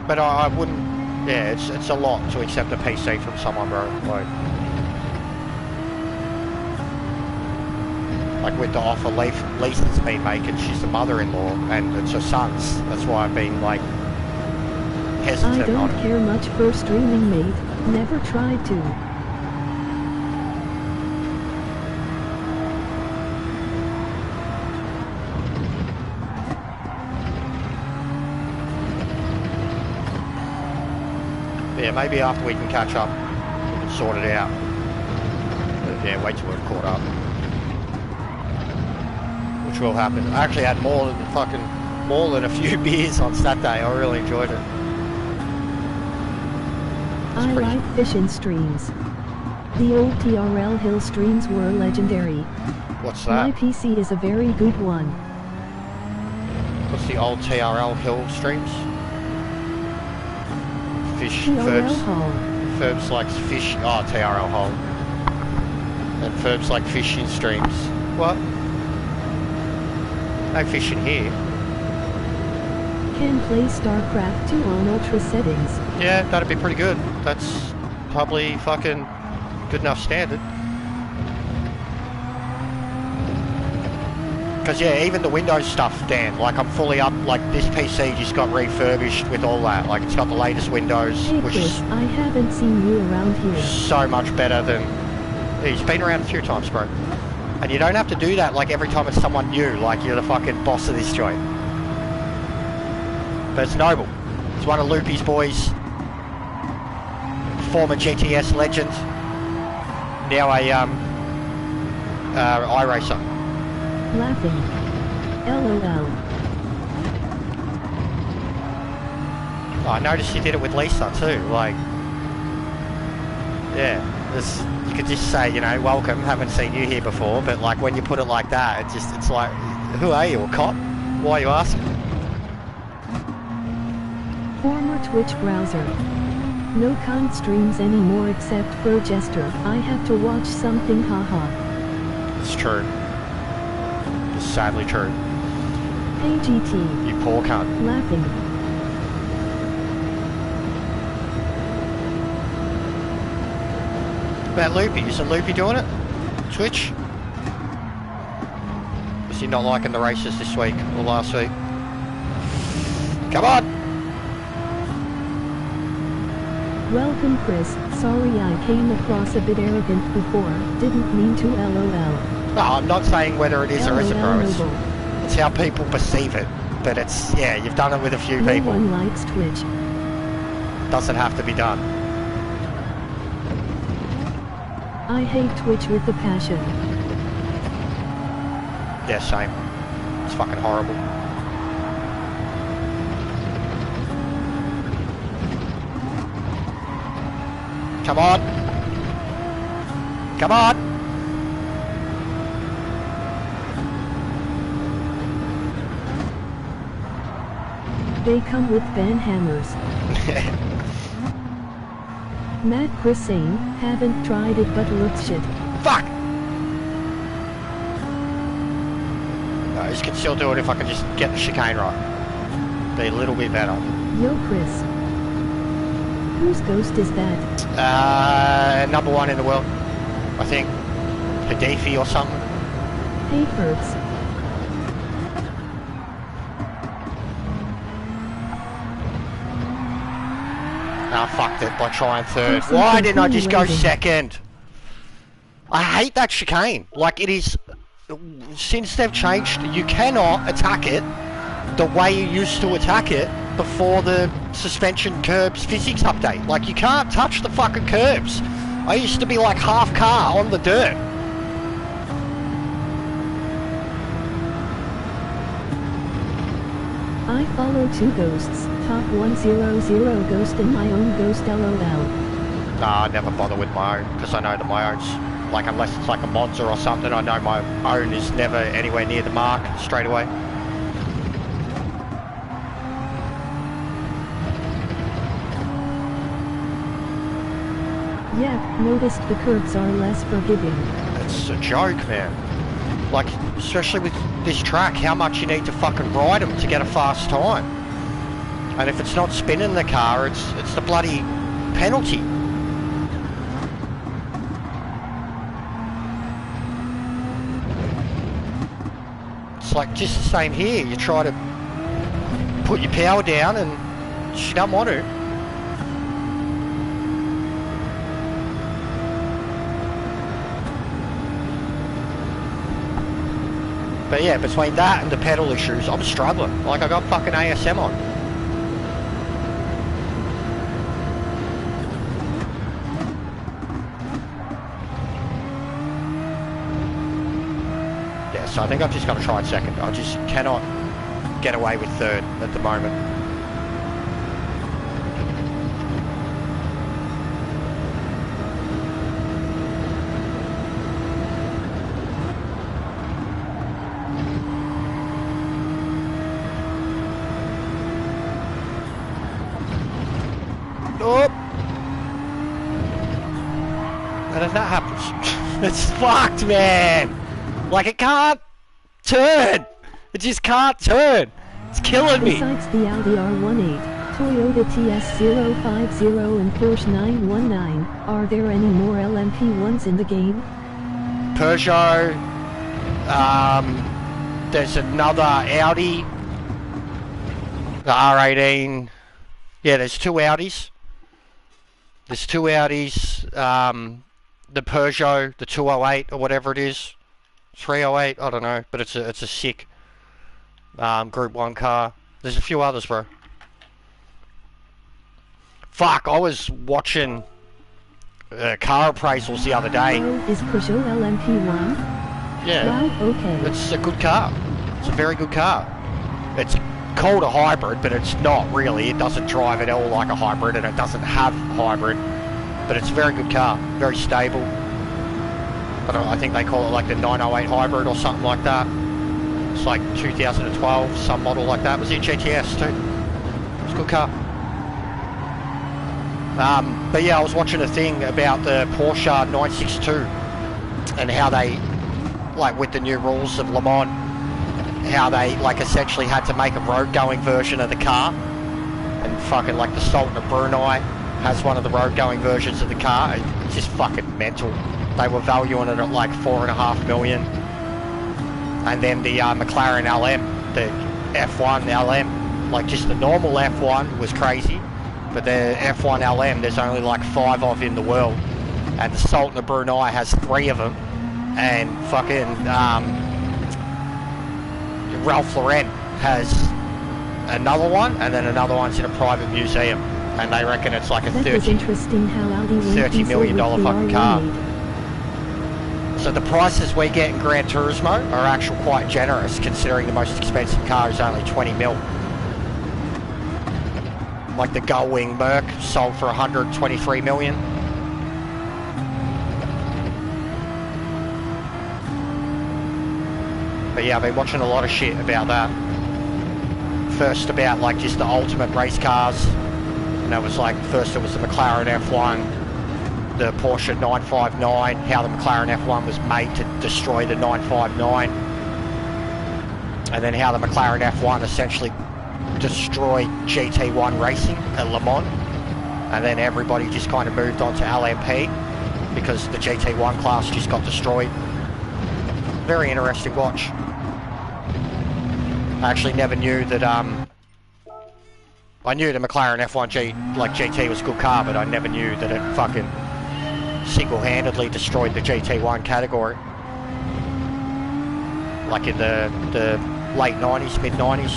[SPEAKER 2] But I wouldn't... Yeah, it's a lot to accept a PC from someone, bro. Like with the offer Lisa's been making, she's the mother-in-law, and it's her son's. That's why I've been, like, hesitant
[SPEAKER 1] I don't
[SPEAKER 2] on it.
[SPEAKER 1] care much for streaming, mate. Never tried to.
[SPEAKER 2] Yeah, maybe after we can catch up, we can sort it out. But yeah, wait till we're caught up. Which will happen. I actually had more than a few beers on Saturday. I really enjoyed it.
[SPEAKER 1] I like fishing streams. The old TRL Hill streams were legendary.
[SPEAKER 2] What's that?
[SPEAKER 1] My PC is a very good one.
[SPEAKER 2] What's the old TRL Hill streams? Fish,
[SPEAKER 1] TRL Hall.
[SPEAKER 2] Ferbs likes fish. Oh, TRL Hall. And Ferbs like fishing streams. What? No fishing here.
[SPEAKER 1] Can play StarCraft 2 on ultra settings.
[SPEAKER 2] Yeah, that'd be pretty good. That's probably fucking good enough standard. Because yeah, even the Windows stuff, Dan, like I'm fully up, like this PC just got refurbished with all that. Like it's got the latest Windows,
[SPEAKER 1] Hey
[SPEAKER 2] which
[SPEAKER 1] Chris,
[SPEAKER 2] is
[SPEAKER 1] I haven't seen you around here.
[SPEAKER 2] so much better than... He's been around a few times, bro. And you don't have to do that like every time it's someone new, like you're the fucking boss of this joint. But it's noble. It's one of Loopy's boys. Former GTS legend. Now a iRacer.
[SPEAKER 1] Laughing. LOL.
[SPEAKER 2] I noticed you did it with Lisa too, like... Yeah, you could just say, you know, welcome, haven't seen you here before, but like when you put it like that, it's like, who are you, a cop? Why are you asking?
[SPEAKER 1] Former Twitch browser. No cunt streams anymore except for Jester. I have to watch something, haha.
[SPEAKER 2] It's true. It's sadly true.
[SPEAKER 1] Hey GT.
[SPEAKER 2] You poor cunt.
[SPEAKER 1] Laughing.
[SPEAKER 2] About Loopy, isn't Loopy doing it? Twitch? Was he not liking the races this week or last week? Come on!
[SPEAKER 1] Welcome, Chris. Sorry I came across a bit arrogant before. Didn't mean to LOL.
[SPEAKER 2] No, I'm not saying whether it is or isn't, bro.
[SPEAKER 1] LOL.
[SPEAKER 2] It's how people perceive it. But it's, yeah, you've done it with a few
[SPEAKER 1] No
[SPEAKER 2] people.
[SPEAKER 1] one likes Twitch.
[SPEAKER 2] Doesn't have to be done.
[SPEAKER 1] I hate Twitch with a passion.
[SPEAKER 2] Yeah, same. It's fucking horrible. Come on! Come on!
[SPEAKER 1] They come with ban hammers. Matt Chris saying, haven't tried it but looks shit.
[SPEAKER 2] Fuck! No, this can still do it if I can just get the chicane right. Be a little bit better.
[SPEAKER 1] Yo Chris. Whose ghost is that?
[SPEAKER 2] Number one in the world. I think. Hadifi or something.
[SPEAKER 1] Hey Fergs.
[SPEAKER 2] I fucked it by trying third. Why didn't I just go second? I hate that chicane. Like, it is... Since they've changed, you cannot attack it the way you used to attack it before the suspension curbs physics update. Like, you can't touch the fucking curbs. I used to be like half car on the dirt.
[SPEAKER 1] I follow two ghosts, top 100 ghost and my own ghost LOL.
[SPEAKER 2] Nah, I never bother with my own, because I know that my own's, like, unless it's like a Monza or something, I know my own is never anywhere near the mark straight away.
[SPEAKER 1] Yeah, noticed the curbs are less forgiving.
[SPEAKER 2] It's a joke, man. Like, especially with this track, how much you need to fucking ride them to get a fast time. And if it's not spinning the car, it's the bloody penalty. It's like just the same here. You try to put your power down and she don't want to. But yeah, between that and the pedal issues, I'm struggling. Like, I got fucking ASM on. Yeah, so I think I've just got to try it second. I just cannot get away with third at the moment. And if that happens, it's fucked, man. Like, it can't turn. It just can't turn. It's killing me.
[SPEAKER 1] Besides the Audi R18, Toyota TS050 and Porsche 919, are there any more LMP1s in the game?
[SPEAKER 2] Peugeot. There's another Audi. The R18. Yeah, there's two Audis. There's two Audis. The Peugeot, the 208 or whatever it is, 308, I don't know, but it's a sick Group 1 car. There's a few others, bro. Fuck, I was watching car appraisals the other day.
[SPEAKER 1] Is Peugeot LMP1?
[SPEAKER 2] Yeah.
[SPEAKER 1] Wow, okay.
[SPEAKER 2] It's a good car. It's a very good car. It's called a hybrid, but it's not really. It doesn't drive at all like a hybrid, and it doesn't have hybrid. But it's a very good car, very stable. I think they call it like the 908 hybrid or something like that. It's like 2012, some model like that. It was in GTS too. It's a good car. But yeah, I was watching a thing about the Porsche 962 and how they, like with the new rules of Le Mans, how they like essentially had to make a road-going version of the car. And fucking like the Sultan of Brunei has one of the road-going versions of the car. It's just fucking mental. They were valuing it at like $4.5 million. And then the McLaren LM, the F1 LM, like just the normal F1 was crazy. But the F1 LM, there's only like 5 of in the world. And the Sultan of Brunei has 3 of them. And fucking Ralph Lauren has another one, and then another one's in a private museum. And they reckon it's like a $30 million fucking car. So the prices we get in Gran Turismo are actually quite generous, considering the most expensive car is only 20 mil. Like the Gullwing Merc sold for 123 million. But yeah, I've been watching a lot of shit about that. First about like just the ultimate race cars. And that was like, first it was the McLaren F1, the Porsche 959, how the McLaren F1 was made to destroy the 959. And then how the McLaren F1 essentially destroyed GT1 racing at Le Mans. And then everybody just kind of moved on to LMP because the GT1 class just got destroyed. Very interesting watch. I actually never knew that, I knew the McLaren F1 GT was a good car, but I never knew that it fucking single-handedly destroyed the GT1 category. Like in the late 90s, mid-90s.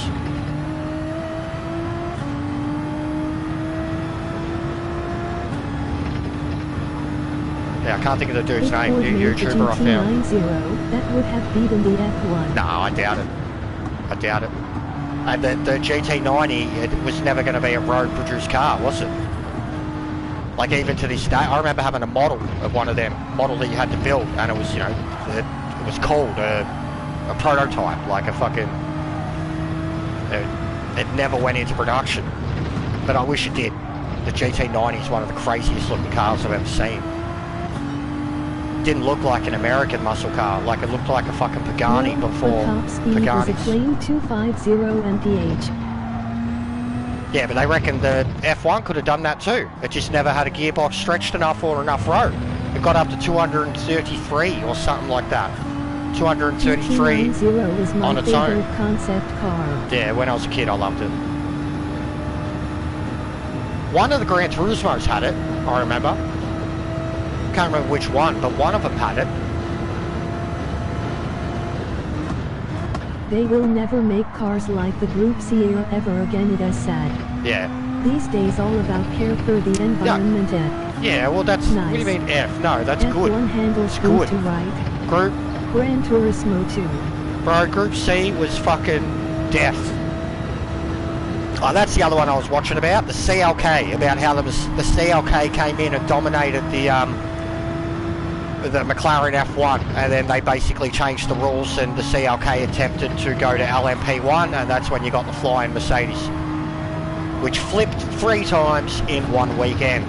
[SPEAKER 2] Yeah, I can't think of the dude's name, the YouTuber I found.
[SPEAKER 1] That would have beaten the F1.
[SPEAKER 2] No, I doubt it. I doubt it. And the GT90, it was never going to be a road-produced car, was it? Like even to this day, I remember having a model of one of them, model that you had to build, and it was, you know, it was called a prototype, like a fucking, it never went into production. But I wish it did. The GT90 is one of the craziest looking cars I've ever seen. Didn't look like an American muscle car, like it looked like a fucking Pagani before Paganis.
[SPEAKER 1] Was a claim 250 mph.
[SPEAKER 2] Yeah, but they reckon the F1 could have done that too. It just never had a gearbox stretched enough or enough road. It got up to 233 or something like that. 233
[SPEAKER 1] was my
[SPEAKER 2] on its own.
[SPEAKER 1] Concept car.
[SPEAKER 2] Yeah, when I was a kid I loved it. One of the Gran Turismos had it, I remember. Can't remember which one, but one of them had it.
[SPEAKER 1] They will never make cars like the Group C era ever again, it is sad.
[SPEAKER 2] Yeah.
[SPEAKER 1] These days all about care for the environment.
[SPEAKER 2] Yeah, yeah, well that's, nice. What do you mean F? No, that's
[SPEAKER 1] F1
[SPEAKER 2] good.
[SPEAKER 1] F1 handles
[SPEAKER 2] it's
[SPEAKER 1] good
[SPEAKER 2] good.
[SPEAKER 1] To right.
[SPEAKER 2] Group.
[SPEAKER 1] Gran Turismo 2.
[SPEAKER 2] Bro, Group C was fucking death. Oh, that's the other one I was watching about, the CLK, about how the CLK came in and dominated the McLaren F1, and then they basically changed the rules and the CLK attempted to go to LMP1, and that's when you got the flying Mercedes, which flipped 3 times in one weekend.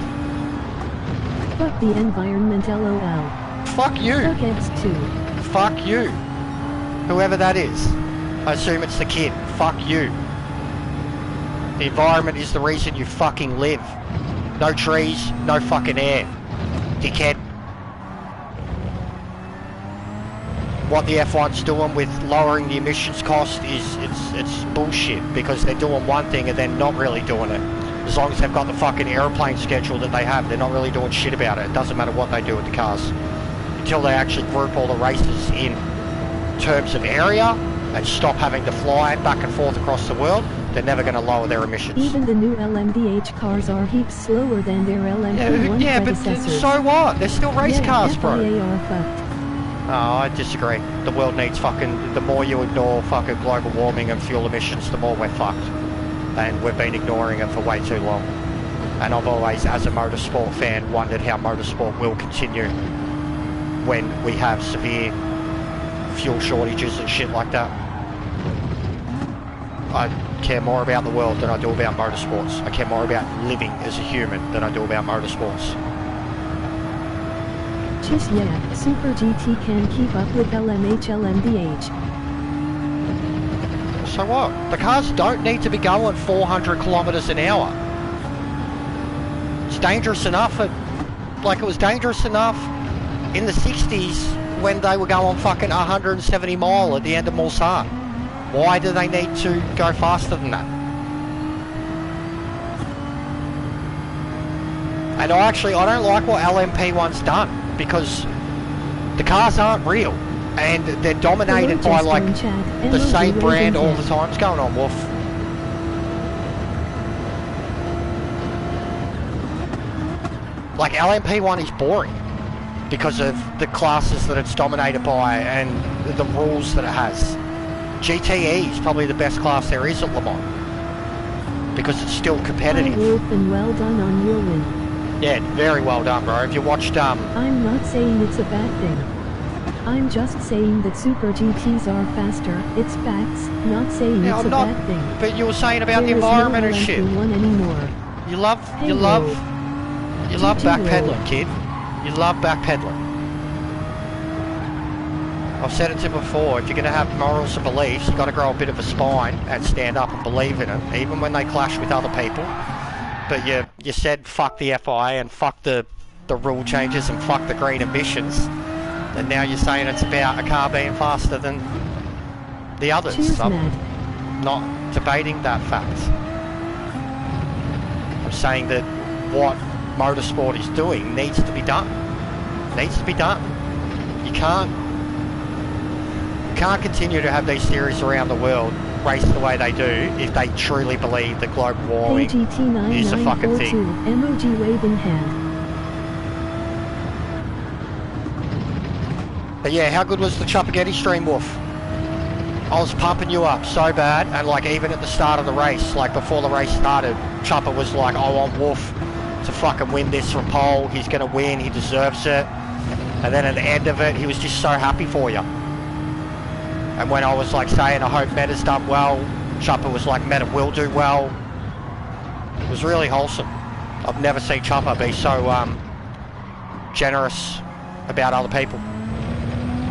[SPEAKER 1] Fuck the environment, LOL.
[SPEAKER 2] Fuck you.
[SPEAKER 1] Fuck X2.
[SPEAKER 2] Fuck you. Whoever that is. I assume it's the kid. Fuck you. The environment is the reason you fucking live. No trees, no fucking air. Dickhead. What the F1's doing with lowering the emissions cost is it's bullshit, because they're doing one thing and they're not really doing it. As long as they've got the fucking aeroplane schedule that they have, they're not really doing shit about it. It doesn't matter what they do with the cars. Until they actually group all the races in terms of area and stop having to fly back and forth across the world, they're never going to lower their emissions.
[SPEAKER 1] Even the new LMDH cars are heaps slower than their LMP1
[SPEAKER 2] yeah,
[SPEAKER 1] predecessors.
[SPEAKER 2] But so what? They're still race cars, bro.
[SPEAKER 1] FIA are fucked.
[SPEAKER 2] Oh, I disagree. The world needs fucking... The more you ignore fucking global warming and fuel emissions, the more we're fucked. And we've been ignoring it for way too long. And I've always, as a motorsport fan, wondered how motorsport will continue when we have severe fuel shortages and shit like that. I care more about the world than I do about motorsports. I care more about living as a human than I do about motorsports.
[SPEAKER 1] Just yeah, Super GT can keep up with LMH LMDH.
[SPEAKER 2] So what? The cars don't need to be going 400 kilometers an hour. It's dangerous enough. Like it was dangerous enough in the 60s when they were going fucking 170 mile at the end of Mulsanne. Why do they need to go faster than that? And I don't like what LMP1's done, because the cars aren't real, and they're dominated by like the same brand all the time. What's going on, Wolf? Like, LMP1 is boring because of the classes that it's dominated by and the rules that it has. GTE is probably the best class there is at Le Mans because it's still competitive.
[SPEAKER 1] Hi, Wolf, and well done on your win.
[SPEAKER 2] Yeah, very well done, bro. Have you watched
[SPEAKER 1] I'm not saying it's a bad thing. I'm just saying that Super GTs are faster. It's facts, not saying it's a bad thing.
[SPEAKER 2] But you were saying about the environment and shit.
[SPEAKER 1] Anymore.
[SPEAKER 2] You love backpedaling, kid. You love backpedaling. I've said it to you before, if you're going to have morals and beliefs, you've got to grow a bit of a spine and stand up and believe in it, even when they clash with other people. But you said fuck the FI and fuck the rule changes and fuck the green emissions, and now you're saying it's about a car being faster than the others.
[SPEAKER 1] Cheers,
[SPEAKER 2] I'm
[SPEAKER 1] Matt.
[SPEAKER 2] not debating that fact. I'm saying that what motorsport is doing needs to be done. Needs to be done. You can't continue to have these series around the world race the way they do if they truly believe that global warming is a fucking thing.
[SPEAKER 1] Emoji waving hand.
[SPEAKER 2] But yeah, how good was the Choppagetti stream, Wolf? I was pumping you up so bad, and like even at the start of the race, like before the race started, Chopper was like, I want Wolf to fucking win this from pole, he's gonna win, he deserves it. And then at the end of it, he was just so happy for you. And when I was like saying, I hope Meta's done well, Chopper was like, Meta will do well. It was really wholesome. I've never seen Chopper be so generous about other people.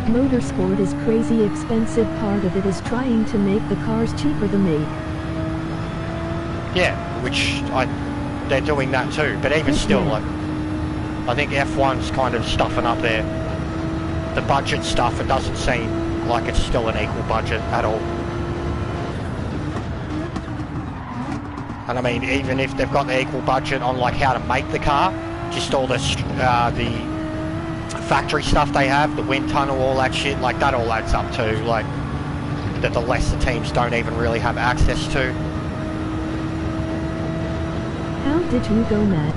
[SPEAKER 1] Motorsport is crazy expensive. Part of it is trying to make the cars cheaper to make.
[SPEAKER 2] Yeah, which they're doing that too. But even still, like, I think F1's kind of stuffing up there. The budget stuff, it doesn't seem like it's still an equal budget at all. And I mean, even if they've got the equal budget on like how to make the car, just all the factory stuff they have, the wind tunnel, all that shit, like that all adds up too, like that the lesser teams don't even really have access to.
[SPEAKER 1] How did you go, Matt?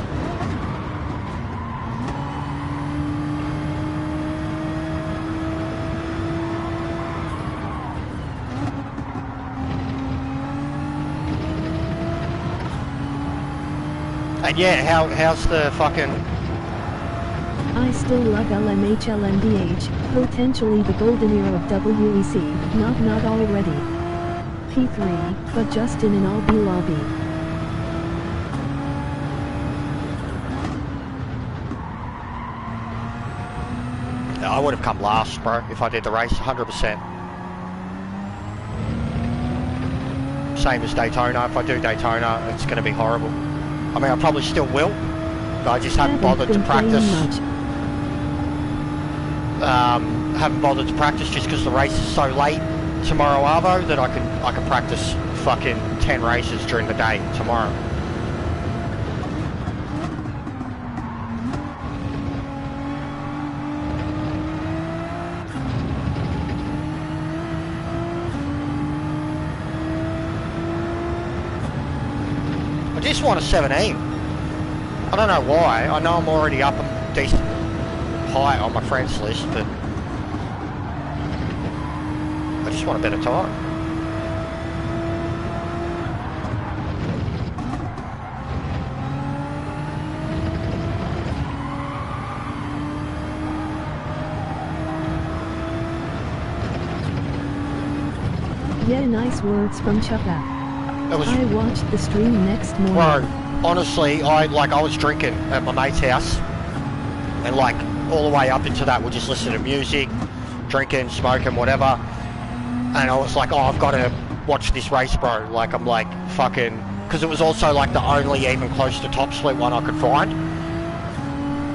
[SPEAKER 2] And yeah, how's the fucking...
[SPEAKER 1] I still love LMH LMDH, potentially the golden era of WEC, not already. P3, but just in an Albi lobby.
[SPEAKER 2] I would have come last, bro, if I did the race, 100%. Same as Daytona. If I do Daytona, it's going to be horrible. I mean, I probably still will, but I just haven't bothered to practice. Haven't bothered to practice just because the race is so late tomorrow, Arvo, that I can practice fucking 10 races during the day tomorrow. I just want a 17. I don't know why. I know I'm already up a decent height on my friends list, but I just want a better time.
[SPEAKER 1] Yeah, nice words from Chopper. I watched the stream next morning.
[SPEAKER 2] Bro, honestly, I was drinking at my mate's house, and like all the way up into that, we're just listening to music, drinking, smoking, whatever. And I was like, oh, I've got to watch this race, bro. Like, I'm like, fucking... Because it was also like the only even close to top split one I could find.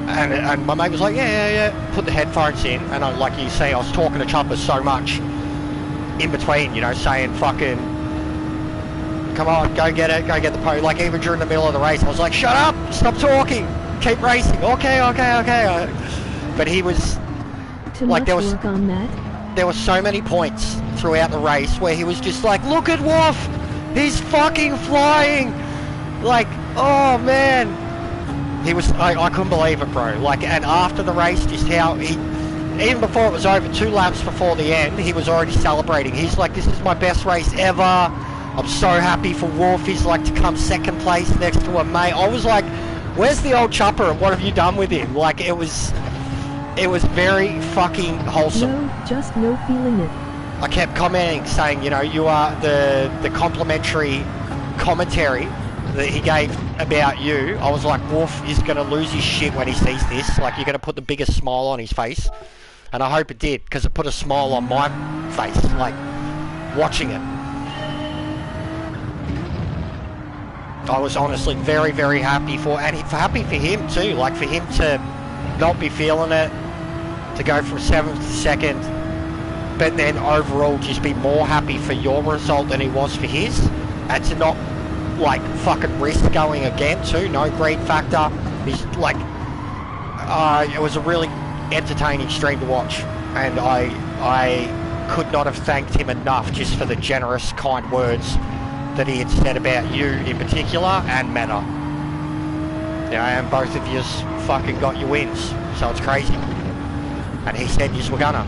[SPEAKER 2] And my mate was like, yeah. Put the headphones in, and I, like you see, I was talking to Chopper so much in between, you know, saying fucking... Come on, go get it, go get the podium. Like, even during the middle of the race, I was like, shut up, stop talking. keep racing. Okay. But he was like, there was so many points throughout the race where he was just like, look at Wolf, he's fucking flying. Like, oh man, he was. I couldn't believe it, bro. Like, and after the race, just how he, even before it was over, 2 laps before the end, he was already celebrating. He's like, this is my best race ever. I'm so happy for Wolf. He's like to come second place next to a mate. I was like, where's the old chopper and what have you done with him? Like, it was very fucking wholesome.
[SPEAKER 1] No, just no feeling it.
[SPEAKER 2] I kept commenting saying, you know, you are the complimentary commentary that he gave about you. I was like, Wolf is going to lose his shit when he sees this. Like, you're going to put the biggest smile on his face. And I hope it did, because it put a smile on my face, like, watching it. I was honestly very, very happy happy for him too, like for him to not be feeling it, to go from 7th to 2nd, but then overall just be more happy for your result than he was for his, and to not like fucking risk going again too. No greed factor. He's like, it was a really entertaining stream to watch, and I could not have thanked him enough just for the generous, kind words that he had said about you in particular and Meta. You know, and both of you fucking got your wins, so it's crazy. And he said yous were gonna.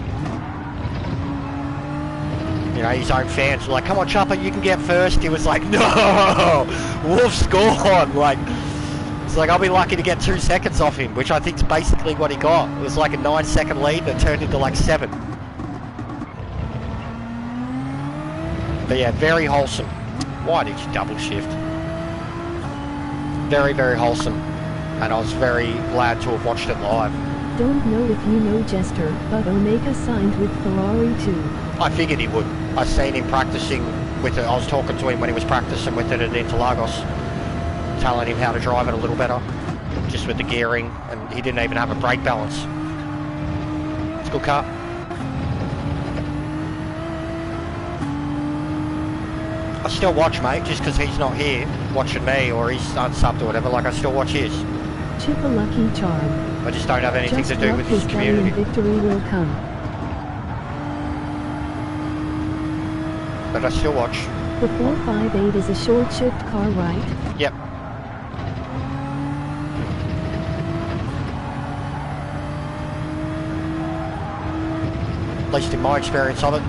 [SPEAKER 2] You know, his own fans were like, come on Chopper, you can get first. He was like, no, Wolf's gone. Like, it's like, I'll be lucky to get 2 seconds off him, which I think is basically what he got. It was like a 9-second lead that turned into like 7. But yeah, very wholesome. Why did you double shift? Very, very wholesome. And I was very glad to have watched it live.
[SPEAKER 1] Don't know if you know Jester, but Omega signed with Ferrari too.
[SPEAKER 2] I figured he would. I've seen him practicing with it. I was talking to him when he was practicing with it at Interlagos, telling him how to drive it a little better, just with the gearing, and he didn't even have a brake balance. It's a good car. I still watch, mate, just because he's not here watching me, or he's unsubbed or whatever. Like, I still watch his.
[SPEAKER 1] Chip a lucky charm.
[SPEAKER 2] I just don't have anything
[SPEAKER 1] just
[SPEAKER 2] to do with his community.
[SPEAKER 1] Victory will come.
[SPEAKER 2] But I still watch.
[SPEAKER 1] The 458 is a short shift car, right?
[SPEAKER 2] Yep. At least in my experience of it.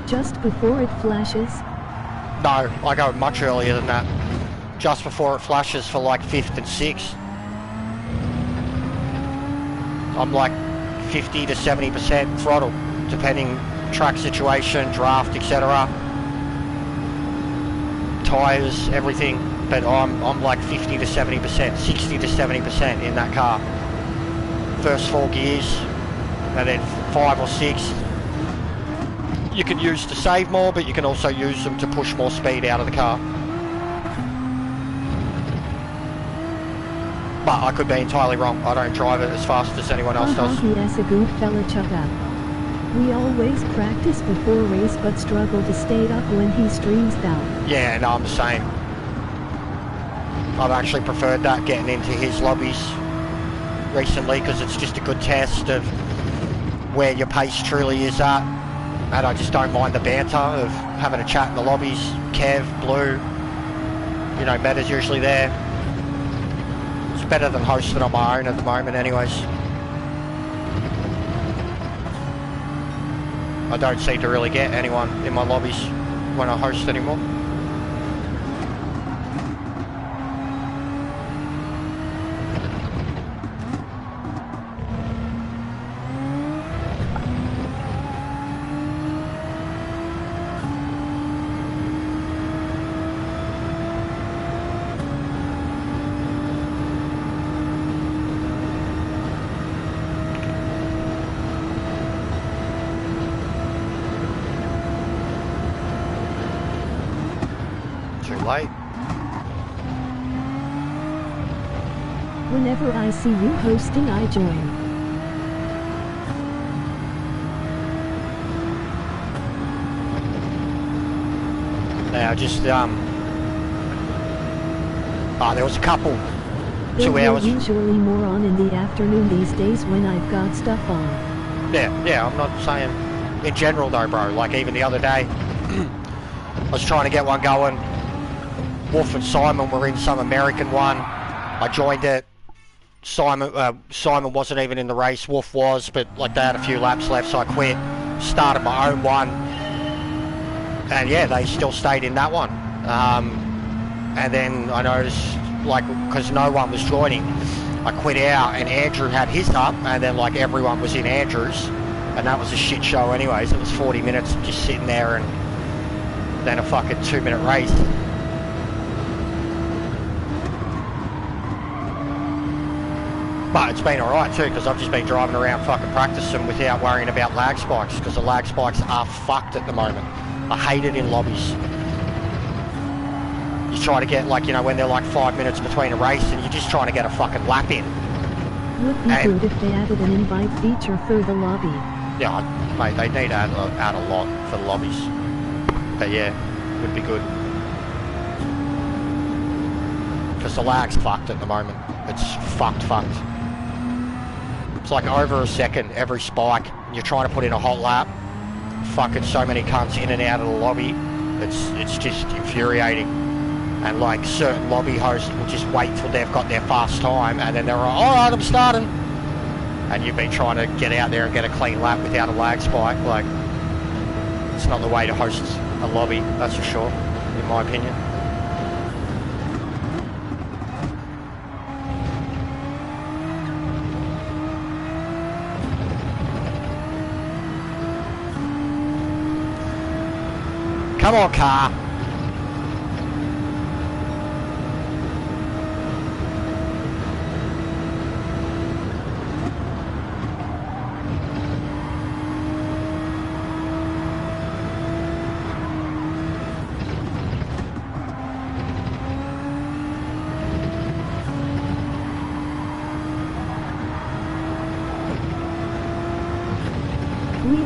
[SPEAKER 1] Just before it flashes?
[SPEAKER 2] No, I go much earlier than that. Just before it flashes for like 5th and 6th. I'm like 50 to 70% throttle, depending track situation, draft, etc. Tyres, everything. But I'm like 50 to 70%, 60 to 70% in that car. First 4 gears, and then 5 or 6. You can use to save more, but you can also use them to push more speed out of the car. But I could be entirely wrong. I don't drive it as fast as anyone else does.
[SPEAKER 1] Yes, a good fella, Chugga. We always practice before race, but struggle to stay up when he streams down.
[SPEAKER 2] Yeah, no, I'm the same. I've actually preferred that, getting into his lobbies recently, because it's just a good test of where your pace truly is at. And I just don't mind the banter of having a chat in the lobbies. Kev, Blue, you know, Meta's usually there. It's better than hosting on my own at the moment anyways. I don't seem to really get anyone in my lobbies when I host anymore. Late.
[SPEAKER 1] Whenever I see you hosting, I join.
[SPEAKER 2] Now just there was a couple.
[SPEAKER 1] There
[SPEAKER 2] 2 hours.
[SPEAKER 1] usually more on in the afternoon these days when I've got stuff on.
[SPEAKER 2] Yeah, I'm not saying in general though, bro. Like even the other day, I was trying to get one going. Wolf and Simon were in some American one. I joined it. Simon wasn't even in the race. Wolf was, but like they had a few laps left, so I quit. Started my own one, and yeah, they still stayed in that one. And then I noticed, like, because no one was joining, I quit out, and Andrew had his up, and then like everyone was in Andrew's, and that was a shit show anyways. It was 40 minutes of just sitting there, and then a fucking 2-minute race. But it's been alright too, because I've just been driving around fucking practicing without worrying about lag spikes, because the lag spikes are fucked at the moment. I hate it in lobbies. You try to get, like, you know, when they're like 5 minutes between a race and you're just trying to get a fucking lap in.
[SPEAKER 1] Would be good if they added an invite feature for the lobby.
[SPEAKER 2] Yeah, mate, they need to add a lot for the lobbies. But yeah, would be good. Because the lag's fucked at the moment. It's fucked. It's like over a second every spike. You're trying to put in a hot lap. Fucking so many cunts in and out of the lobby. It's just infuriating. And like certain lobby hosts will just wait till they've got their fast time, and then they're like, alright, I'm starting. And you've been trying to get out there and get a clean lap without a lag spike. Like, it's not the way to host a lobby, that's for sure, in my opinion. Come on, car.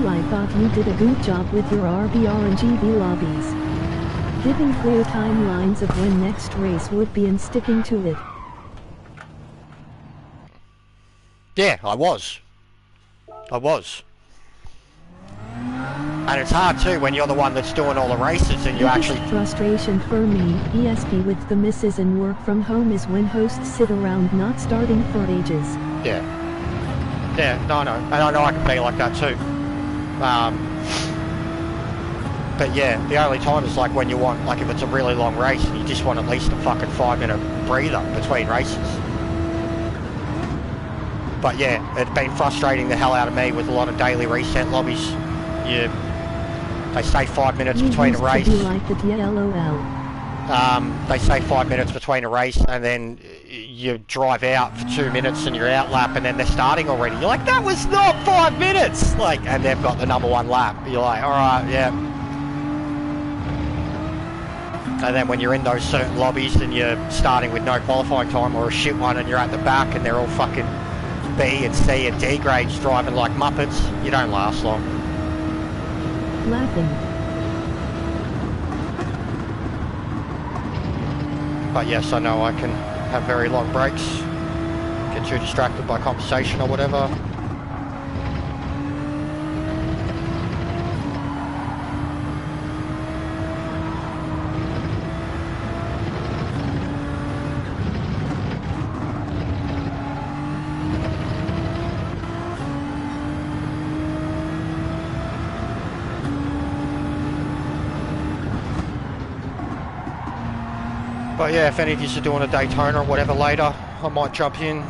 [SPEAKER 1] I thought you did a good job with your RBR and GB lobbies. Giving clear timelines of when next race would be and sticking to it.
[SPEAKER 2] Yeah, I was. And it's hard too when you're the one that's doing all the races and you actually...
[SPEAKER 1] Frustration for me, ESP with the misses and work from home is when hosts sit around not starting for ages.
[SPEAKER 2] Yeah, no, and I know I can be like that too. But yeah, the only time is like when you want, like if it's a really long race and you just want at least a fucking 5-minute breather between races. But yeah, it's been frustrating the hell out of me with a lot of daily reset lobbies. They say 5 minutes between a race.
[SPEAKER 1] Like it, yeah, LOL.
[SPEAKER 2] They say 5 minutes between a race, and then you drive out for 2 minutes and you're out lap, and then they're starting already. You're like, that was not 5 minutes! Like, and they've got the #1 lap. You're like, alright, yeah. And then when you're in those certain lobbies and you're starting with no qualifying time or a shit one and you're at the back and they're all fucking B and C and D grades driving like Muppets, you don't last long.
[SPEAKER 1] Laughing.
[SPEAKER 2] But yes, I know I can have very long breaks, get too distracted by conversation or whatever. But yeah, if any of you are doing a Daytona or whatever later, I might jump in.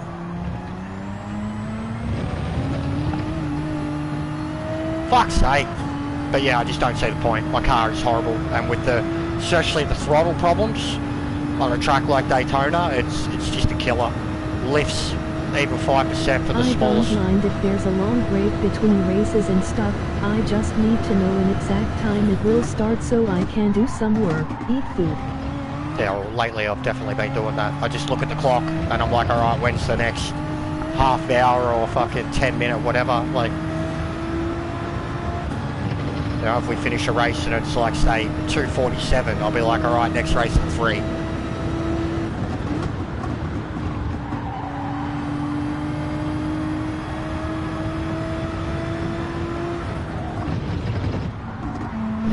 [SPEAKER 2] Fuck's sake. But yeah, I just don't see the point. My car is horrible, and with especially the throttle problems on a track like Daytona, it's just a killer. Lifts even 5% for the smallest.
[SPEAKER 1] I don't mind if there's a long break between races and stuff. I just need to know an exact time it will start so I can do some work, eat food.
[SPEAKER 2] Yeah, well, lately I've definitely been doing that. I just look at the clock and I'm like, alright, when's the next half hour or fucking 10 minute, whatever, like. You know, if we finish a race and it's like, say, 2:47, I'll be like, alright, next race at 3.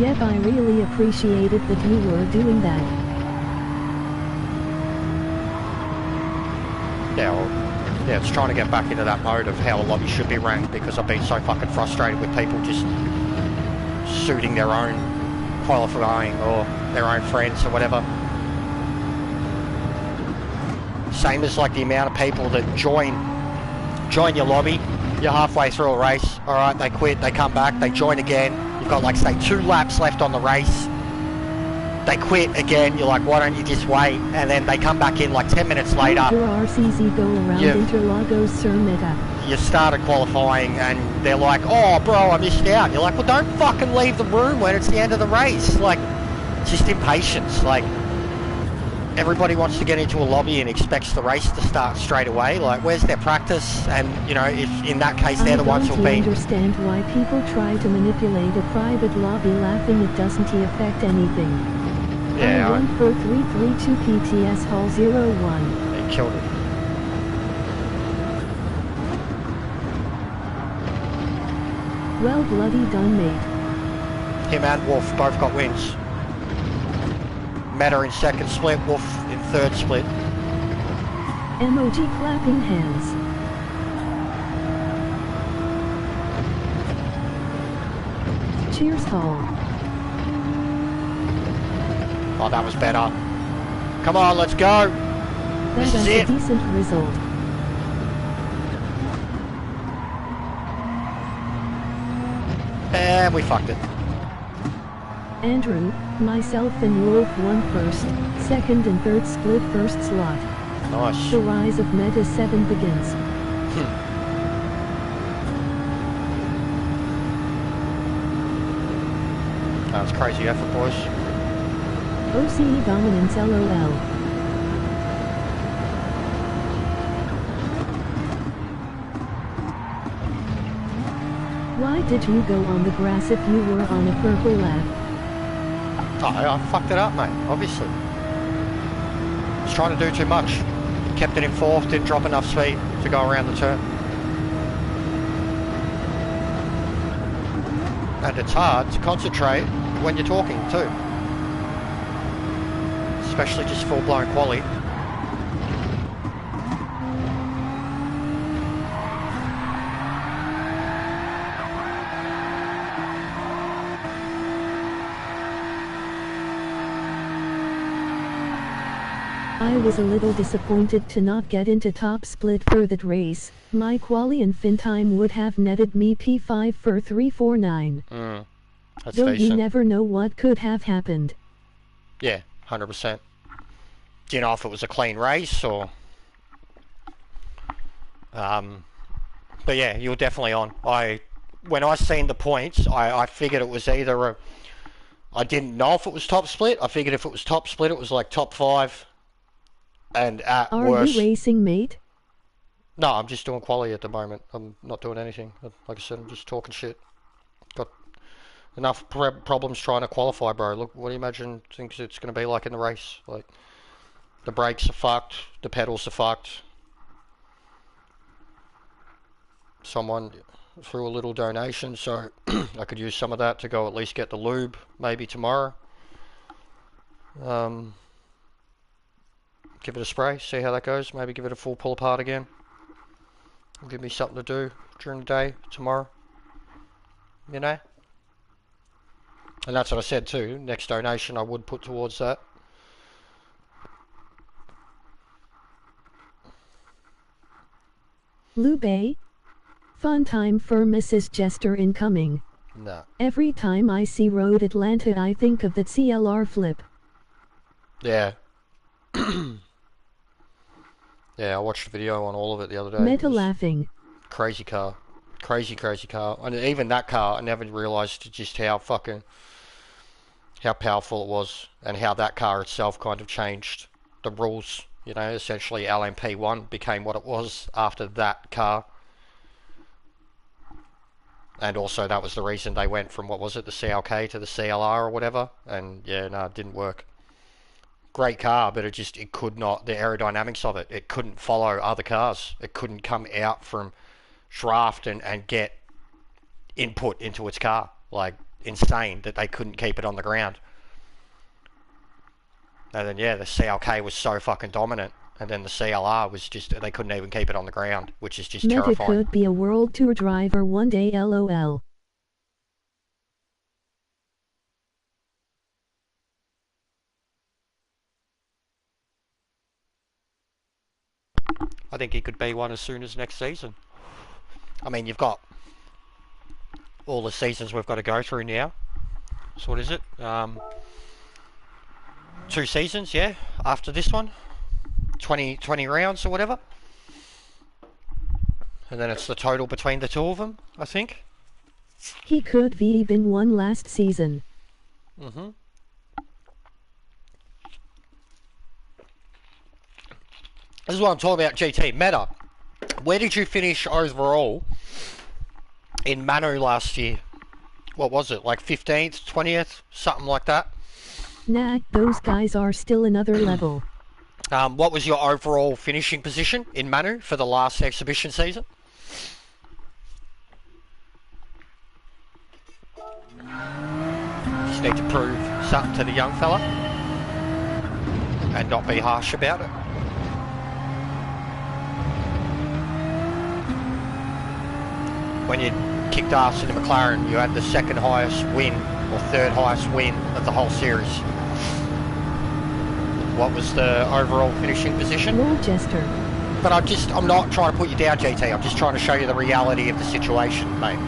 [SPEAKER 1] Yep, I really appreciated that you were doing that.
[SPEAKER 2] Yeah, well, yeah, it's trying to get back into that mode of how a lobby should be ran, because I've been so fucking frustrated with people just suiting their own qualifying or their own friends or whatever. Same as like the amount of people that join your lobby, you're halfway through a race, alright, they quit, they come back, they join again, you've got like say 2 laps left on the race, they quit again, you're like, why don't you just wait? And then they come back in like 10 minutes later.
[SPEAKER 1] Your RCZ go around Interlagos Sur Meta.
[SPEAKER 2] You started qualifying and they're like, oh bro, I missed out. You're like, well don't fucking leave the room when it's the end of the race. Like, just impatience. Like, everybody wants to get into a lobby and expects the race to start straight away. Like, where's their practice? And, you know, if in that case they're the ones who'll be...
[SPEAKER 1] I don't understand why people try to manipulate a private lobby, laughing it doesn't affect anything.
[SPEAKER 2] Yeah,
[SPEAKER 1] I 14332 PTS Hall 01.
[SPEAKER 2] They killed it.
[SPEAKER 1] Well bloody done, mate.
[SPEAKER 2] Him and Wolf both got wins. Meta in second split, Wolf in third split.
[SPEAKER 1] Emoji clapping hands. Cheers, Hall.
[SPEAKER 2] Oh, that was better. Come on, let's go. This is it.
[SPEAKER 1] That's a decent result.
[SPEAKER 2] And we fucked it.
[SPEAKER 1] Andrew, myself and Wolf won first, second and third split first slot.
[SPEAKER 2] Nice.
[SPEAKER 1] The rise of Meta 7 begins.
[SPEAKER 2] That was crazy effort, boys.
[SPEAKER 1] OCE dominance LOL. Why did you go on the grass if you were on a purple lap?
[SPEAKER 2] Oh, I fucked it up, mate, obviously. I was trying to do too much. Kept it in fourth, didn't drop enough speed to go around the turn. And it's hard to concentrate when you're talking too. Especially just full-blown quali.
[SPEAKER 1] I was a little disappointed to not get into top split for that race. My quali and fin time would have netted me P5 for 349.
[SPEAKER 2] That's
[SPEAKER 1] Though
[SPEAKER 2] decent.
[SPEAKER 1] you never know what could have happened.
[SPEAKER 2] Yeah, 100%. Do you know if it was a clean race or... But yeah, you were definitely on. When I seen the points, I figured it was either a... I didn't know if it was top split. I figured if it was top split, it was like top 5. And at worst...
[SPEAKER 1] Are you racing, mate?
[SPEAKER 2] No, I'm just doing quali at the moment. I'm not doing anything. Like I said, I'm just talking shit. Got enough problems trying to qualify, bro. Look, what do you imagine thinks it's going to be like in the race? Like, the brakes are fucked, the pedals are fucked. Someone threw a little donation, so I could use some of that to go at least get the lube, maybe tomorrow. Give it a spray, see how that goes. Maybe give it a full pull apart again. It'll give me something to do during the day, tomorrow. You know? And that's what I said too. Next donation I would put towards that.
[SPEAKER 1] Lube? Fun time for Mrs. Jester incoming.
[SPEAKER 2] No.
[SPEAKER 1] Every time I see Road Atlanta I think of that CLR flip.
[SPEAKER 2] Yeah. Yeah, I watched a video on all of it the other day.
[SPEAKER 1] Meta laughing.
[SPEAKER 2] Crazy car. Crazy car. And even that car, I never realised just how fucking... how powerful it was. And how that car itself kind of changed the rules. You know, essentially LMP1 became what it was after that car. And also that was the reason they went from, what was it, the CLK to the CLR or whatever. And yeah, no, it didn't work. Great car, but it could not, the aerodynamics of it, it couldn't follow other cars. It couldn't come out from draft and get input into its car. Like, insane that they couldn't keep it on the ground. And then, yeah, the CLK was so fucking dominant. And then the CLR was just, they couldn't even keep it on the ground, which is just terrifying.
[SPEAKER 1] Meta could be a World Tour driver one day, lol.
[SPEAKER 2] I think he could be one as soon as next season. I mean, you've got all the seasons we've got to go through now. So what is it? 2 seasons, yeah, after this one. 20 rounds or whatever. And then it's the total between the two of them, I think.
[SPEAKER 1] He could be even one last season.
[SPEAKER 2] Mm-hmm. This is what I'm talking about, GT. Meta, where did you finish overall in Manu last year? What was it, like 15th, 20th, something like that?
[SPEAKER 1] Nah, those guys are still another level.
[SPEAKER 2] What was your overall finishing position in Manu for the last exhibition season? Just need to prove something to the young fella and not be harsh about it. When you kicked ass in the McLaren, you had the second highest win or third highest win of the whole series. What was the overall finishing position?
[SPEAKER 1] NoThisIsJester.
[SPEAKER 2] But I'm not trying to put you down, GT. I'm just trying to show you the reality of the situation, mate.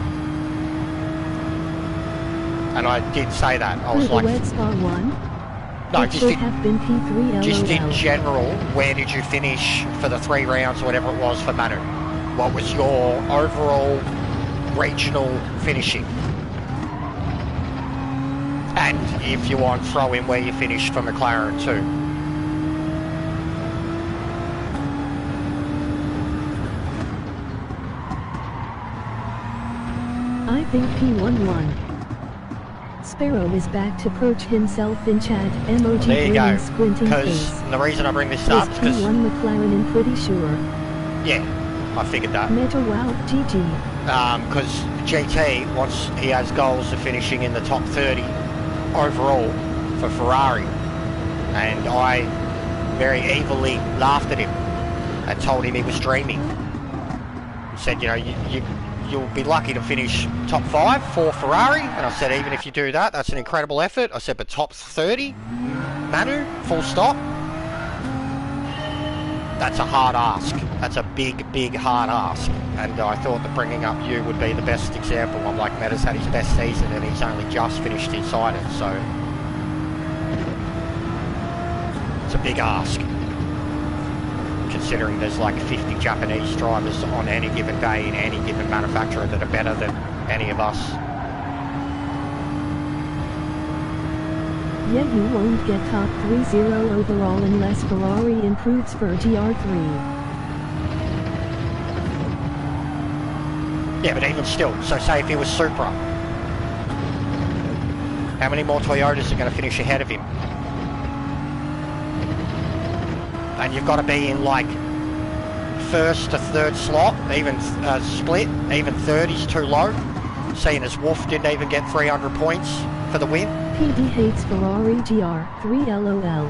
[SPEAKER 2] And I did say that. I was like,
[SPEAKER 1] Red Spa 1?
[SPEAKER 2] no,
[SPEAKER 1] It
[SPEAKER 2] just
[SPEAKER 1] should have been P3 LOL.
[SPEAKER 2] just in general, where did you finish for the 3 rounds, whatever it was for Manu? What was your overall regional finishing? And if you want, throw in where you finished for McLaren too.
[SPEAKER 1] I think P11. Sparrow is back to perch himself in chat. Emoji
[SPEAKER 2] There you go.
[SPEAKER 1] squinting
[SPEAKER 2] Because
[SPEAKER 1] face.
[SPEAKER 2] the reason I bring this
[SPEAKER 1] Is
[SPEAKER 2] up is because,
[SPEAKER 1] P1 McLaren I'm pretty sure.
[SPEAKER 2] yeah, I figured that.
[SPEAKER 1] Meta wow, GG.
[SPEAKER 2] Because GT, once he has goals of finishing in the top 30 overall for Ferrari, and I very evilly laughed at him and told him he was dreaming. Said, you know, you'll be lucky to finish top 5 for Ferrari, and I said, even if you do that, that's an incredible effort. I said, but top 30, Manu, full stop. That's a hard ask. That's a big, big hard ask. And I thought that bringing up you would be the best example. I'm like, Meta's had his best season and he's only just finished inside it, so it's a big ask. Considering there's like 50 Japanese drivers on any given day in any given manufacturer that are better than any of us.
[SPEAKER 1] Yeah, you won't get top 3-0 overall unless Ferrari improves for GR3.
[SPEAKER 2] Yeah, but even still, so say if he was Supra, how many more Toyotas are going to finish ahead of him? And you've got to be in like first to third slot, even split, even third is too low. Seeing as Wolf didn't even get 300 points for the win.
[SPEAKER 1] PD hates Ferrari GR3 LOL.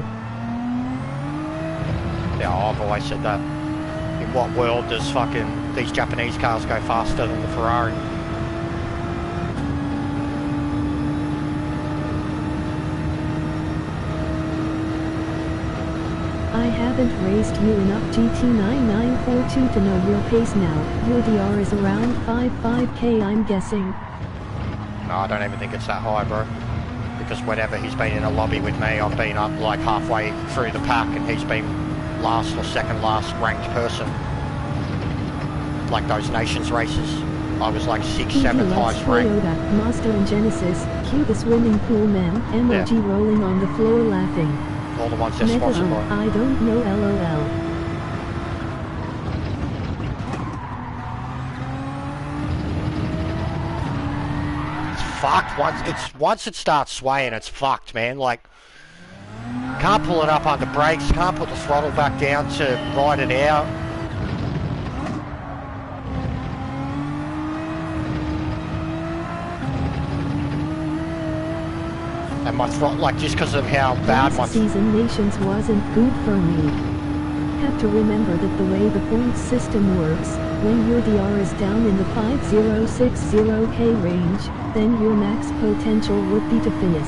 [SPEAKER 2] Yeah, I've always said that. In what world does fucking these Japanese cars go faster than the Ferrari?
[SPEAKER 1] I haven't raised you enough GT9942 to know your pace now. Your DR is around 55k I'm guessing.
[SPEAKER 2] No, I don't even think it's that high, bro. Because whenever he's been in a lobby with me, I've been up like halfway through the pack and he's been last or second last ranked person. Like those nations races, I was like 6th, 7th highest ranked.
[SPEAKER 1] Toyota, Mazda and Genesis, cue the swimming pool man, emoji rolling on the floor laughing.
[SPEAKER 2] All the ones they're
[SPEAKER 1] Meta,
[SPEAKER 2] sponsored by.
[SPEAKER 1] I don't know LOL.
[SPEAKER 2] fucked. Once it starts swaying, it's fucked, man. Like, can't pull it up under brakes, can't put the throttle back down to ride it out. And my throttle, like, just because of how bad
[SPEAKER 1] Last season Nations wasn't good for me. Have to remember that the way the points system works, when your DR is down in the 5060k range, then your max potential would be to finish.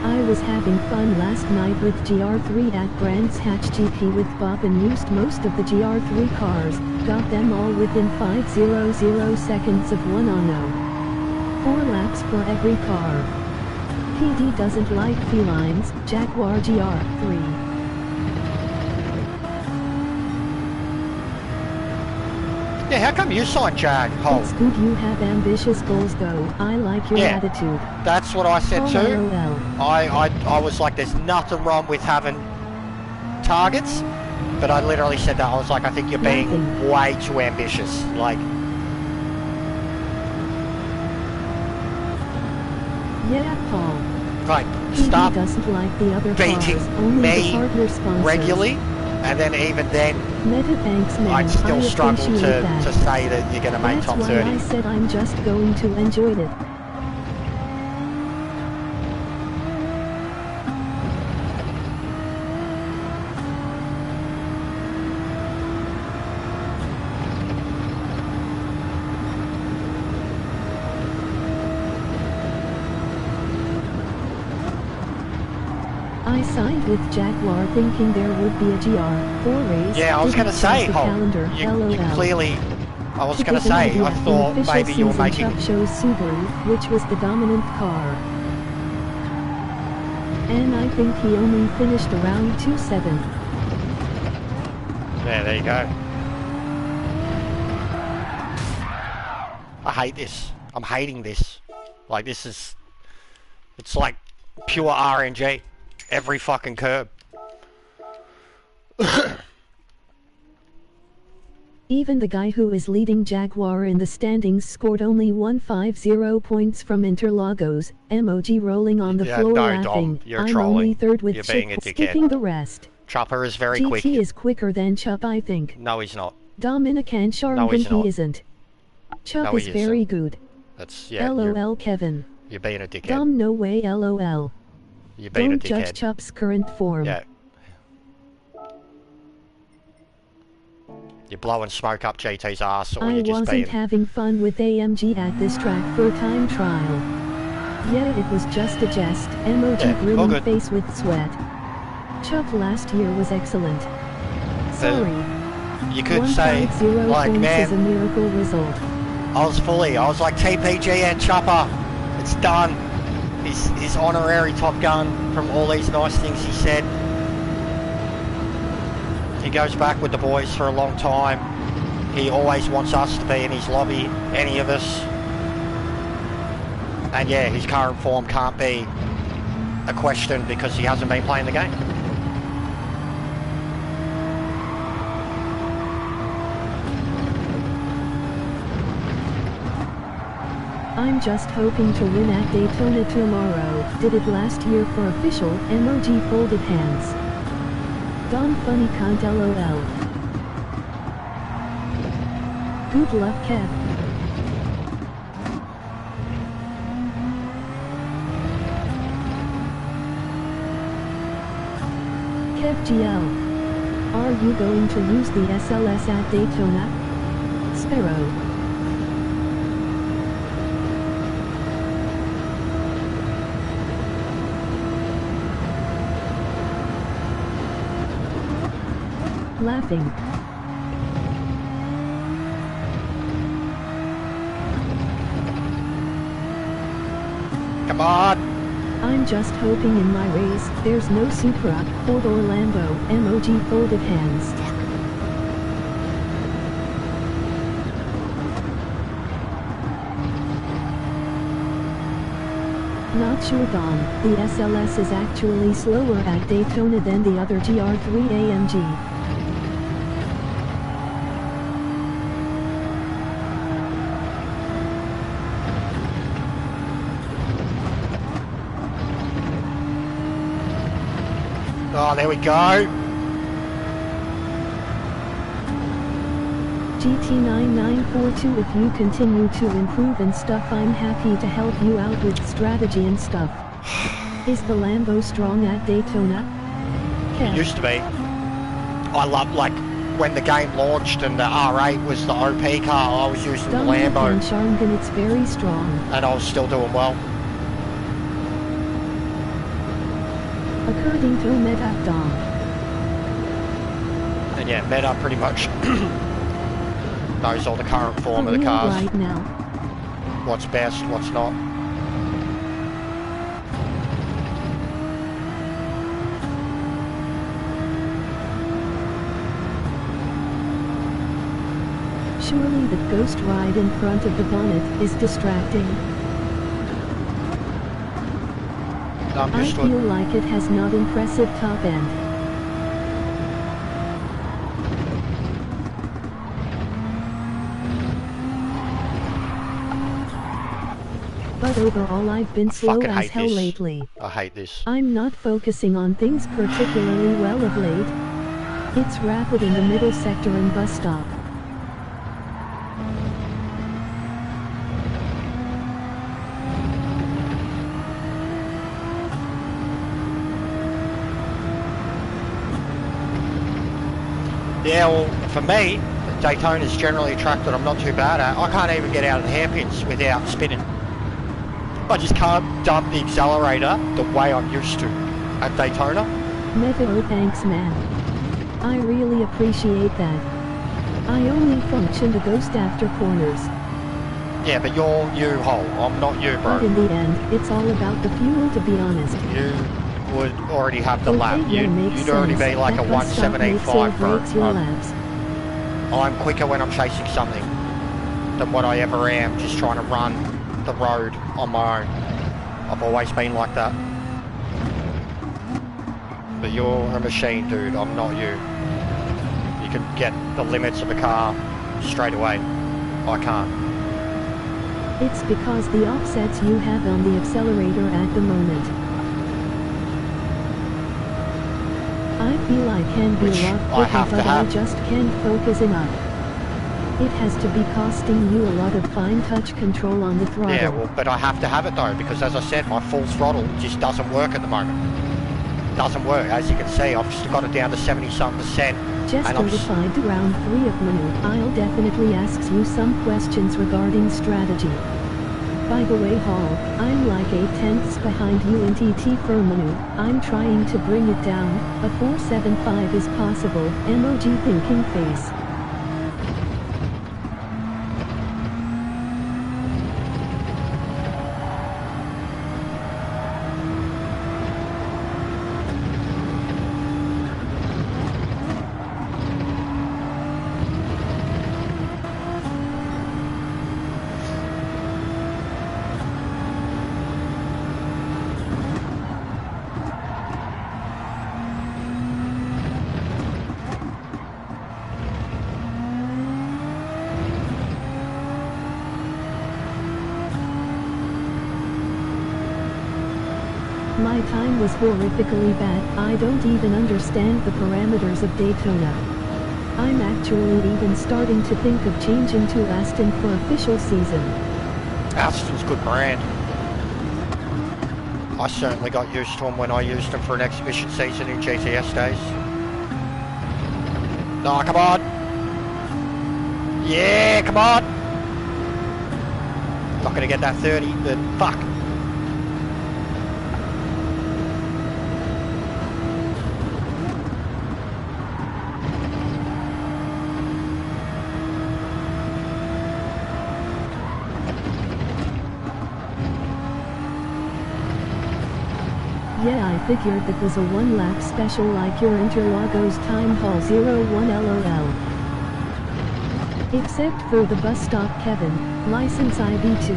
[SPEAKER 1] I was having fun last night with GR3 at Brands Hatch GP with Bob and used most of the GR3 cars, got them all within 500 seconds of 1 on 0. 4 laps for every car. PD doesn't like felines, Jaguar GR3.
[SPEAKER 2] Yeah, how come you signed Jag? Oh.
[SPEAKER 1] It's good you have ambitious goals though, I like your attitude.
[SPEAKER 2] That's what I said too.
[SPEAKER 1] LOL.
[SPEAKER 2] I was like, there's nothing wrong with having targets, but I literally said that. I was like, I think you're being way too ambitious. Like,
[SPEAKER 1] yeah, Paul.
[SPEAKER 2] right,
[SPEAKER 1] PD
[SPEAKER 2] stop
[SPEAKER 1] doesn't like the other
[SPEAKER 2] beating
[SPEAKER 1] cars, only
[SPEAKER 2] me
[SPEAKER 1] the partner sponsors.
[SPEAKER 2] regularly, and then even then,
[SPEAKER 1] Thanks, man.
[SPEAKER 2] I'd still
[SPEAKER 1] I
[SPEAKER 2] struggle to
[SPEAKER 1] that.
[SPEAKER 2] say that you're going to make
[SPEAKER 1] That's
[SPEAKER 2] top
[SPEAKER 1] why
[SPEAKER 2] 30.
[SPEAKER 1] I said I'm just going to enjoy it. I signed with Jaguar thinking there would be a GR4 race.
[SPEAKER 2] Yeah, I was going to say,
[SPEAKER 1] calendar.
[SPEAKER 2] you clearly, I was going to say, I thought maybe you were making...
[SPEAKER 1] Chuck shows Subaru, which was the dominant car. And I think he only finished around 2.7.
[SPEAKER 2] Yeah, there you go. I hate this. I'm hating this. Like, this is... It's like pure RNG. Every fucking curb.
[SPEAKER 1] Even the guy who is leading Jaguar in the standings scored only 150 points from Interlagos, emoji rolling on the floor laughing.
[SPEAKER 2] Dom, you're
[SPEAKER 1] I'm
[SPEAKER 2] trolling.
[SPEAKER 1] only third with
[SPEAKER 2] You're being a
[SPEAKER 1] Chick
[SPEAKER 2] dickhead.
[SPEAKER 1] skipping the rest.
[SPEAKER 2] Chopper is very
[SPEAKER 1] GT
[SPEAKER 2] quick.
[SPEAKER 1] is quicker than Chup, I think.
[SPEAKER 2] No, he's not.
[SPEAKER 1] Dominican Sharman,
[SPEAKER 2] No, he's not.
[SPEAKER 1] he isn't. Chup
[SPEAKER 2] No,
[SPEAKER 1] is
[SPEAKER 2] he
[SPEAKER 1] very
[SPEAKER 2] isn't.
[SPEAKER 1] good.
[SPEAKER 2] That's, yeah,
[SPEAKER 1] LOL Kevin.
[SPEAKER 2] you're being a dickhead.
[SPEAKER 1] Dom, no way, LOL.
[SPEAKER 2] You're being
[SPEAKER 1] Don't
[SPEAKER 2] a
[SPEAKER 1] judge
[SPEAKER 2] dickhead.
[SPEAKER 1] Chup's current form.
[SPEAKER 2] Yeah. You're blowing smoke up GT's ass, or
[SPEAKER 1] I
[SPEAKER 2] you're just being...
[SPEAKER 1] wasn't having fun with AMG at this track for a time trial. Yeah, it was just a jest, emoji
[SPEAKER 2] Yeah, all
[SPEAKER 1] grinning
[SPEAKER 2] good.
[SPEAKER 1] face with sweat. Chuck last year was excellent. Sorry.
[SPEAKER 2] You could say,
[SPEAKER 1] 150
[SPEAKER 2] like,
[SPEAKER 1] points is a
[SPEAKER 2] man,
[SPEAKER 1] miracle result.
[SPEAKER 2] I was like, TPG and Chopper, it's done. He's honorary Top Gun from all these nice things he said. He goes back with the boys for a long time. He always wants us to be in his lobby, any of us. And yeah, his current form can't be a question because he hasn't been playing the game.
[SPEAKER 1] I'm just hoping to win at Daytona tomorrow. Did it last year for official, emoji folded hands. Don funny cunt LOL. Good luck, Kev. Kev GL. Are you going to use the SLS at Daytona? Sparrow. Laughing.
[SPEAKER 2] Come on!
[SPEAKER 1] I'm just hoping in my race, there's no Supra, Ford or Lambo, emoji folded hands. Not sure Dom, the SLS is actually slower at Daytona than the other GR3 AMG.
[SPEAKER 2] Oh, there we go.
[SPEAKER 1] GT9942, if you continue to improve and stuff, I'm happy to help you out with strategy and stuff. Is the Lambo strong at Daytona?
[SPEAKER 2] It used to be. I love, like, when the game launched and the R8 was the OP car, I was using the Lambo.
[SPEAKER 1] And Sharngan, it's very strong.
[SPEAKER 2] And I was still doing well.
[SPEAKER 1] According to Meta.dom.
[SPEAKER 2] And yeah, Meta pretty much knows all the current form of the cars.
[SPEAKER 1] Right now.
[SPEAKER 2] What's best, what's not.
[SPEAKER 1] Surely the ghost ride in front of the bonnet is distracting. I feel like it has not impressive top end. But overall I've been slow as hell lately.
[SPEAKER 2] I hate this.
[SPEAKER 1] I'm not focusing on things particularly well of late. It's rapid in the middle sector and bus stop.
[SPEAKER 2] Yeah, well, for me, Daytona's generally a track that I'm not too bad at. I can't even get out of the hairpins without spinning. I just can't dump the accelerator the way I'm used to at Daytona.
[SPEAKER 1] Meta, thanks man. I really appreciate that. I only function the ghost after corners.
[SPEAKER 2] Yeah, but you're U-Hole. I'm not you, bro.
[SPEAKER 1] But in the end, it's all about the fuel, to be honest.
[SPEAKER 2] You would already have the lap. You'd already be like a 1:17.5, bro. I'm quicker when I'm chasing something than what I ever am just trying to run the road on my own. I've always been like that. But you're a machine, dude. I'm not you. You can get the limits of a car straight away. I can't.
[SPEAKER 1] It's because the offsets you have on the accelerator at the moment. I feel I can be a lot quicker, but I just can't focus enough. It has to be costing you a lot of fine touch control on the throttle.
[SPEAKER 2] Yeah, well, but I have to have it though, because as I said, my full throttle just doesn't work at the moment. Doesn't work, as you can see. I've just got it down to 70-something%.
[SPEAKER 1] Just notified to round 3 of Manu. I'll definitely ask you some questions regarding strategy. By the way, Hall, I'm like 8/10ths behind you in TT for Manu. I'm trying to bring it down. A 4.75 is possible. MOG thinking face. My time was horrifically bad. I don't even understand the parameters of Daytona. I'm actually even starting to think of changing to Aston for official season.
[SPEAKER 2] Aston's good brand. I certainly got used to them when I used them for an exhibition season in GTS days. No, come on! Yeah, come on! Not gonna get that 30, but fuck.
[SPEAKER 1] Yeah, I figured that was a one-lap special like your Interlagos Time Hall 01 LOL. Except for the bus stop Kevin, license IB2.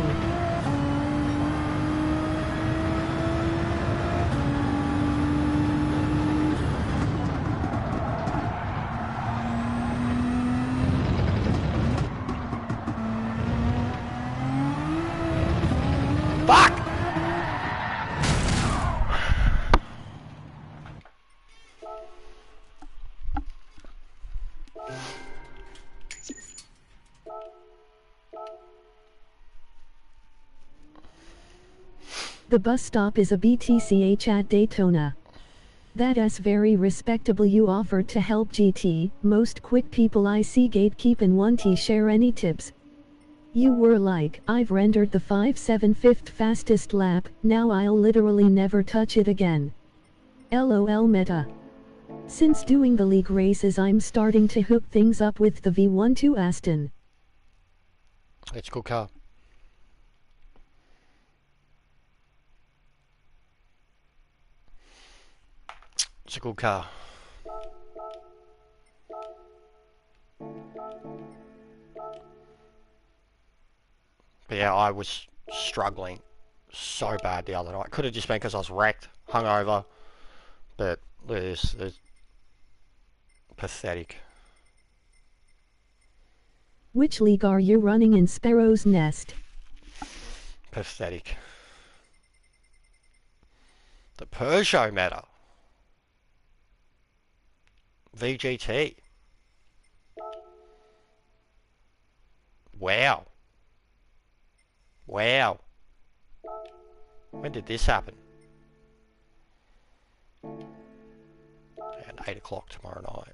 [SPEAKER 1] The bus stop is a BTCH at Daytona. That's very respectable. You offered to help GT. Most quick people I see gatekeepin' one T share any tips. You were like, I've rendered the 5/7/5 fastest lap, now I'll literally never touch it again. LOL meta. Since doing the league races I'm starting to hook things up with the V12 Aston.
[SPEAKER 2] It's a cool car. It's a good car. But yeah, I was struggling so bad the other night. Could have just been because I was wrecked, hungover, but there's pathetic.
[SPEAKER 1] Which league are you running in Sparrow's Nest?
[SPEAKER 2] Pathetic. The Peugeot matter. VGT. Wow. Wow. When did this happen? And 8 o'clock tomorrow night.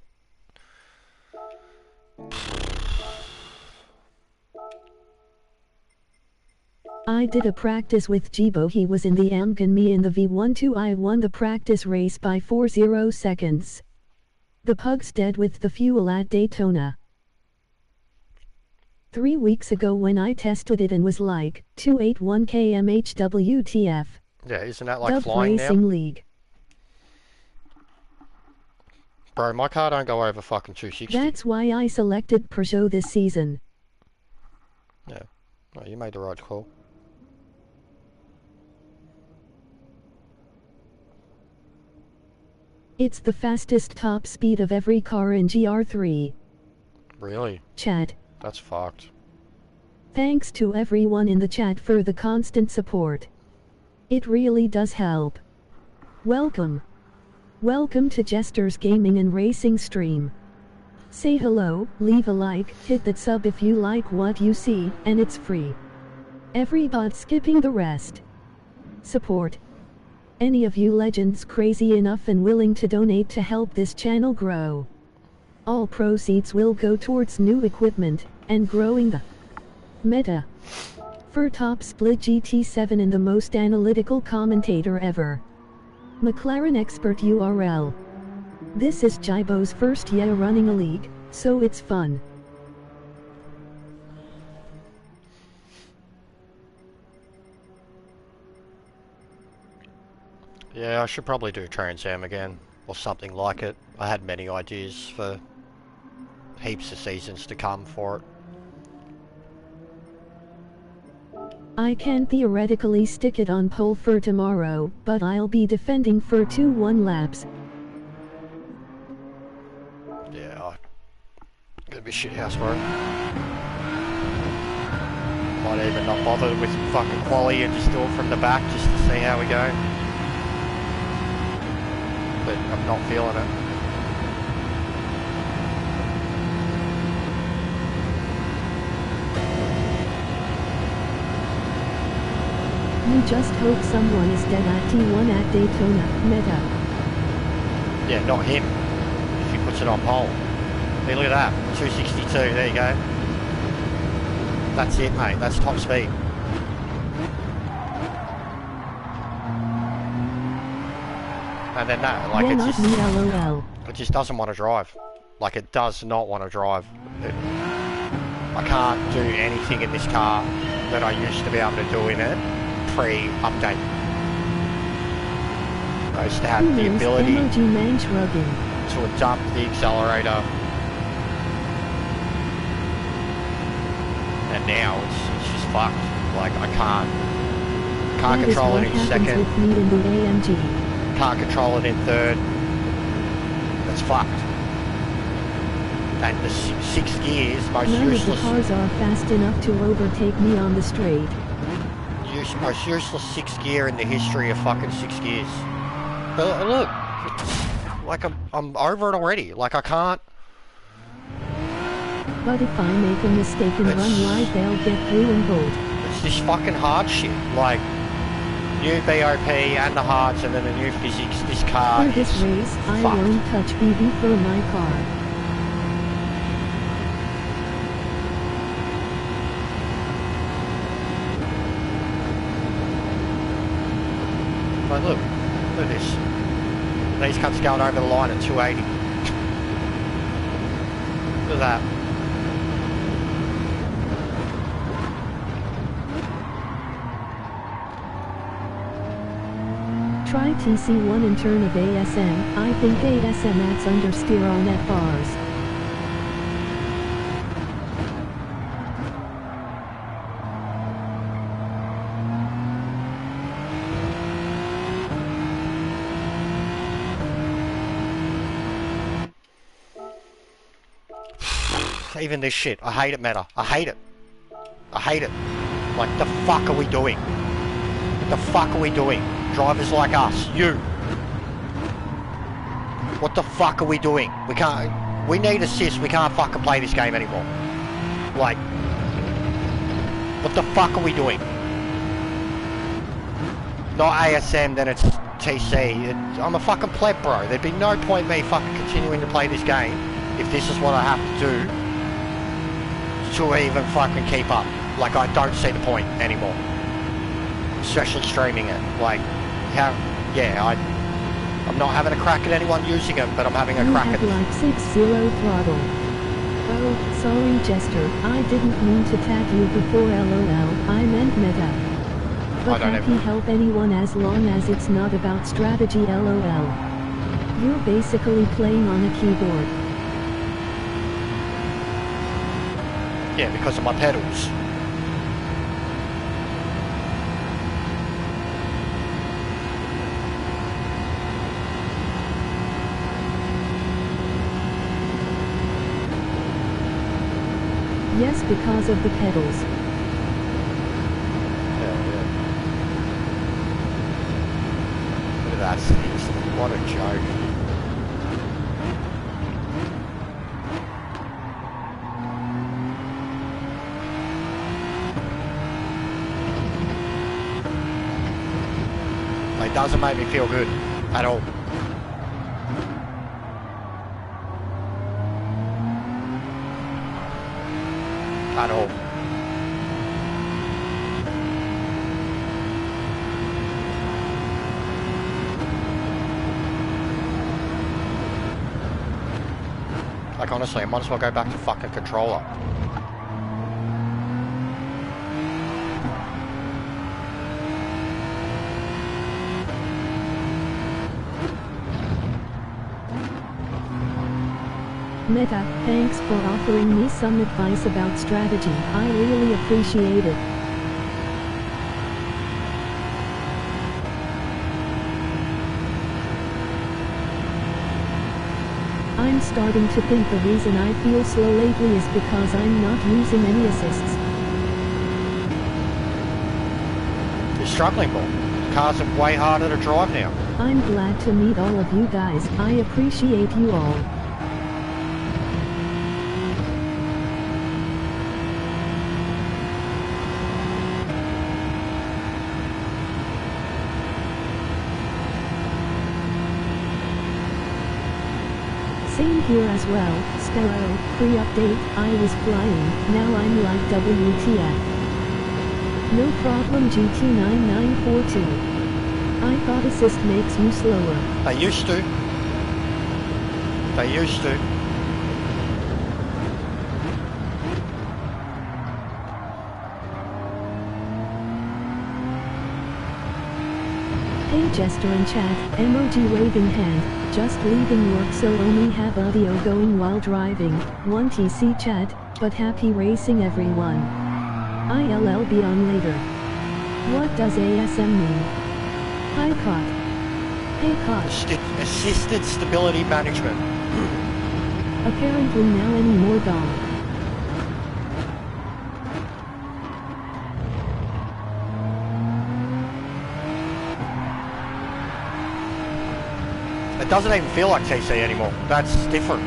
[SPEAKER 1] I did a practice with Jibo. He was in the AMG and me in the V12. I won the practice race by 40 seconds. The pug's dead with the fuel at Daytona. 3 weeks ago when I tested it and was like, 281 km/h WTF.
[SPEAKER 2] Yeah, isn't that like
[SPEAKER 1] Dove
[SPEAKER 2] flying
[SPEAKER 1] Racing
[SPEAKER 2] now?
[SPEAKER 1] League.
[SPEAKER 2] Bro, my car don't go over fucking 260.
[SPEAKER 1] That's why I selected Peugeot this season.
[SPEAKER 2] Yeah, well, you made the right call.
[SPEAKER 1] It's the fastest top speed of every car in GR3.
[SPEAKER 2] Really?
[SPEAKER 1] Chat.
[SPEAKER 2] That's fucked.
[SPEAKER 1] Thanks to everyone in the chat for the constant support. It really does help. Welcome. Welcome to Jester's Gaming and Racing stream. Say hello, leave a like, hit that sub if you like what you see, and it's free. Everybody skipping the rest. Support. Any of you legends crazy enough and willing to donate to help this channel grow. All proceeds will go towards new equipment, and growing the meta. For top split GT7 and the most analytical commentator ever. McLaren expert URL. This is Jibo's first year running a league, so it's fun.
[SPEAKER 2] Yeah, I should probably do Trans Am again, or something like it. I had many ideas for heaps of seasons to come for it.
[SPEAKER 1] I can theoretically stick it on pole for tomorrow, but I'll be defending for 2-1 laps.
[SPEAKER 2] Yeah, gonna be shit house, bro. Might even not bother with fucking quali and just do it from the back just to see how we go. But I'm not feeling it.
[SPEAKER 1] You just hope someone is dead at T1 at Daytona, meta.
[SPEAKER 2] Yeah, not him. If he puts it on pole. Hey, look at that. 262, there you go. That's it, mate. That's top speed. And then that, like, it just doesn't want to drive. Like, it does not want to drive. I can't do anything in this car that I used to be able to do in it pre-update. I used to have the ability to dump the accelerator, and now it's just fucked. Like, I can't control it in second, can't control it in third. That's fucked. And the sixth gears, most
[SPEAKER 1] None
[SPEAKER 2] useless.
[SPEAKER 1] None of the cars are fast enough to overtake me on the straight.
[SPEAKER 2] Most useless sixth gear in the history of fucking six gears. But look, like I'm over it already. Like, I can't.
[SPEAKER 1] But if I make a mistake and run wide, they'll get through and bolt.
[SPEAKER 2] It's this fucking hard shit. Like, new BOP and the hearts and then the new physics. This car
[SPEAKER 1] For this
[SPEAKER 2] is
[SPEAKER 1] race, I
[SPEAKER 2] fucked.
[SPEAKER 1] won't touch BB for my car.
[SPEAKER 2] But look at this. These cunts going over the line at 280. Look at that.
[SPEAKER 1] Try TC1 and turn of ASM. I think ASM acts understeer on FRs.
[SPEAKER 2] Even this shit. I hate it, Meta. I hate it. I hate it. Like, the fuck are we doing? What the fuck are we doing? Drivers like us. You. What the fuck are we doing? We can't... We need assist. We can't fucking play this game anymore. Like... What the fuck are we doing? Not ASM, then it's TC. I'm a fucking pleb, bro. There'd be no point me fucking continuing to play this game if this is what I have to do to even fucking keep up. Like, I don't see the point anymore. Especially streaming it. Like, how... Yeah, I'm not having a crack at anyone using it, but I'm having a crack at...
[SPEAKER 1] You have like 6-0 throttle. Oh, sorry Jester, I didn't mean to tag you before LOL, I meant Meta. But happy help anyone as long as it's not about strategy LOL. You're basically playing on a keyboard.
[SPEAKER 2] Yeah, because of my pedals.
[SPEAKER 1] Yes, because of the pedals.
[SPEAKER 2] Yeah. Look at that. What a joke. It doesn't make me feel good at all. At all. Like, honestly, I might as well go back to fucking controller.
[SPEAKER 1] Meta, thanks for offering me some advice about strategy. I really appreciate it. I'm starting to think the reason I feel slow lately is because I'm not using any assists.
[SPEAKER 2] You're struggling more. Cars are way harder to drive now.
[SPEAKER 1] I'm glad to meet all of you guys. I appreciate you all. Same here as well, Sparrow, pre-update, I was flying, now I'm like WTF. No problem GT9942. I thought assist makes you slower.
[SPEAKER 2] They used to. They used to.
[SPEAKER 1] Hey Jester and chat, emoji waving hand, just leaving work so only have audio going while driving, 1TC chat, but happy racing everyone. ILL be on later. What does ASM mean? Hi caught. Hey caught.
[SPEAKER 2] Assisted stability management.
[SPEAKER 1] Apparently now any more dog.
[SPEAKER 2] It doesn't even feel like TC anymore. That's different.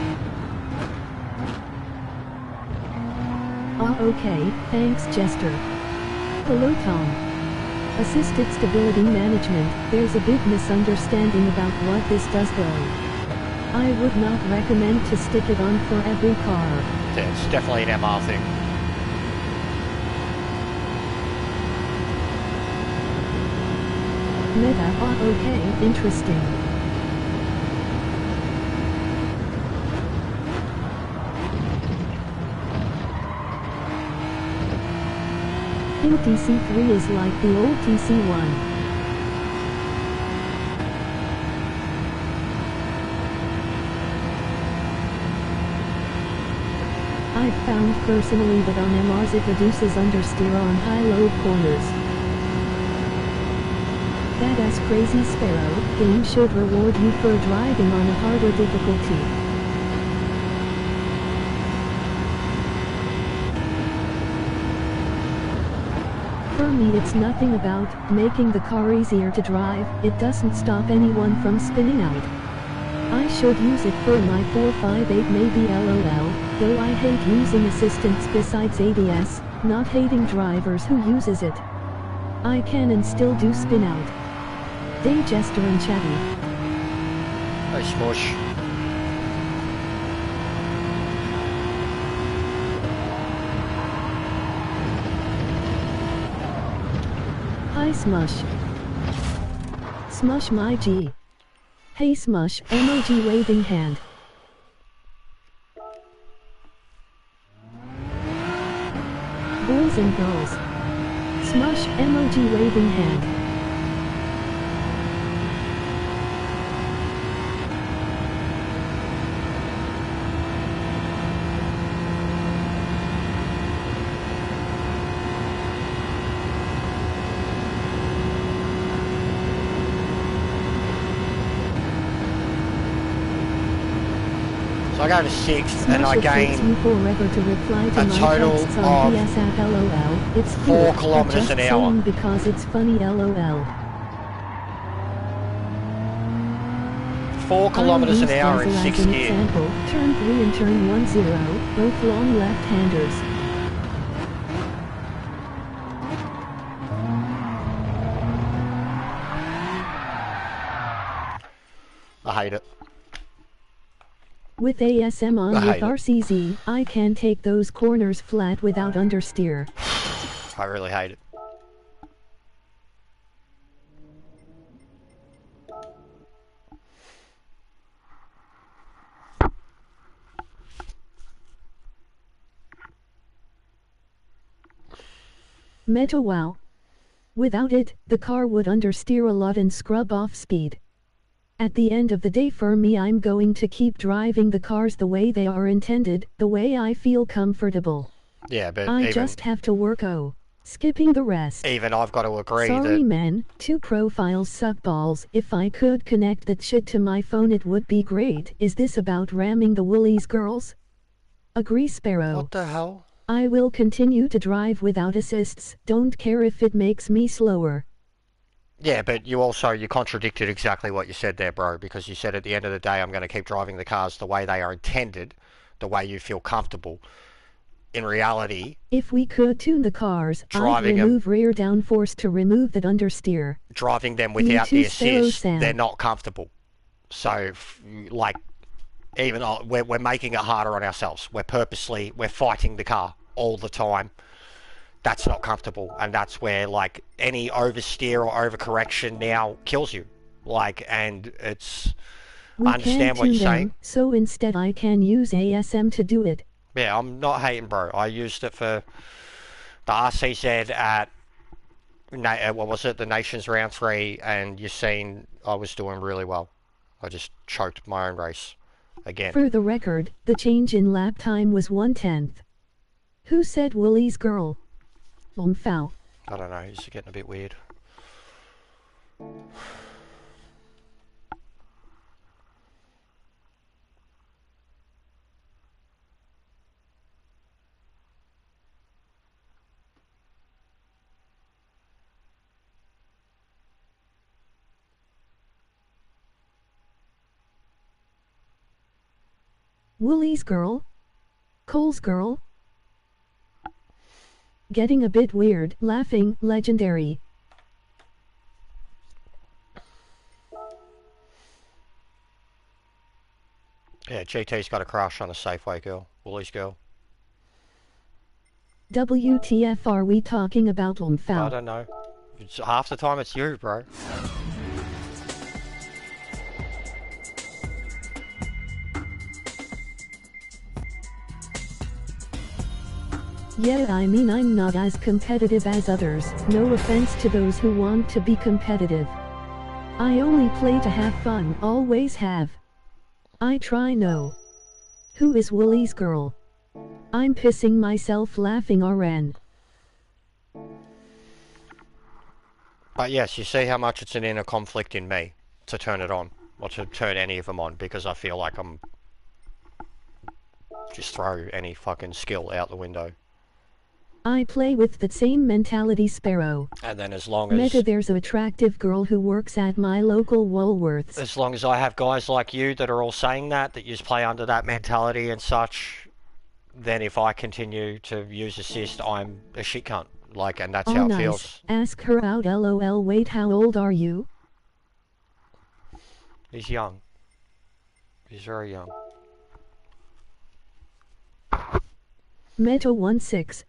[SPEAKER 1] Ah okay, thanks Jester. Hello Tom. Assisted stability management. There's a big misunderstanding about what this does though. I would not recommend to stick it on for every car.
[SPEAKER 2] Yeah, it's definitely an MR thing.
[SPEAKER 1] Meta, okay, interesting. Think TC3 is like the old TC1. I've found personally that on MRs it reduces understeer on high-low corners. Badass Crazy Sparrow, game should reward you for driving on a harder difficulty. For me it's nothing about making the car easier to drive, it doesn't stop anyone from spinning out. I should use it for my 458 maybe lol, though I hate using assistance besides ABS, not hating drivers who uses it. I can and still do spin out. Day Jester and Chatty.
[SPEAKER 2] Hey Smush.
[SPEAKER 1] Hi Smush. Smush my G. Hey Smush, emoji waving hand. Boys and girls. Smush, emoji waving hand.
[SPEAKER 2] I go to 6th and I gain a total of 4 kilometers an hour.
[SPEAKER 1] Because it's funny lol.
[SPEAKER 2] 4 kilometers an hour in 6th gear.
[SPEAKER 1] Example, turn 3 and turn 10, both long left-handers.
[SPEAKER 2] I hate it.
[SPEAKER 1] With ASM on with RCZ, I can take those corners flat without understeer.
[SPEAKER 2] I really hate it.
[SPEAKER 1] Meta wow. Without it, the car would understeer a lot and scrub off speed. At the end of the day for me I'm going to keep driving the cars the way they are intended, the way I feel comfortable.
[SPEAKER 2] Yeah, but
[SPEAKER 1] I just have to work skipping the rest.
[SPEAKER 2] Even I've got to agree
[SPEAKER 1] Sorry man, 2 profiles suck balls. If I could connect that shit to my phone it would be great. Is this about ramming the Woolies girls? Agree Sparrow.
[SPEAKER 2] What the hell?
[SPEAKER 1] I will continue to drive without assists, don't care if it makes me slower.
[SPEAKER 2] Yeah, but you contradicted exactly what you said there, bro, because you said at the end of the day I'm going to keep driving the cars the way they are intended, the way you feel comfortable. In reality,
[SPEAKER 1] if we could tune the cars, I'd remove rear downforce to remove that understeer.
[SPEAKER 2] Driving them without the assist, they're not comfortable. So, like, even we're making it harder on ourselves. We're fighting the car all the time. That's not comfortable, and that's where like any oversteer or overcorrection now kills you. Like, and it's I understand what you're saying.
[SPEAKER 1] So instead, I can use ASM to do it.
[SPEAKER 2] Yeah, I'm not hating, bro. I used it for the RCZ at what was it, the Nations Round 3, and you've seen I was doing really well. I just choked my own race again.
[SPEAKER 1] For the record, the change in lap time was 1/10. Who said Woolies girl? Foul.
[SPEAKER 2] I don't know, he's getting a bit weird.
[SPEAKER 1] Woolies girl? Cole's girl? Getting a bit weird, laughing, legendary.
[SPEAKER 2] GT's got a crush on a Safeway girl. Woolies girl.
[SPEAKER 1] WTF are we talking about,
[SPEAKER 2] I
[SPEAKER 1] Umfal?
[SPEAKER 2] don't know. Half the time it's you, bro.
[SPEAKER 1] Yeah, I mean I'm not as competitive as others, no offense to those who want to be competitive. I only play to have fun, always have. I try no. Who is Woolie's girl? I'm pissing myself laughing RN.
[SPEAKER 2] But yes, you see how much it's an inner conflict in me to turn it on, or to turn any of them on, because I feel like I'm... just throw any fucking skill out the window.
[SPEAKER 1] I play with the same mentality, Sparrow.
[SPEAKER 2] And then as long as...
[SPEAKER 1] Meta, there's an attractive girl who works at my local Woolworths.
[SPEAKER 2] As long as I have guys like you that are all saying that you just play under that mentality and such, then if I continue to use assist, I'm a shit cunt. Like, and that's how it feels.
[SPEAKER 1] Ask her out, lol. Wait, how old are you?
[SPEAKER 2] He's young. He's very young.
[SPEAKER 1] Meta 16.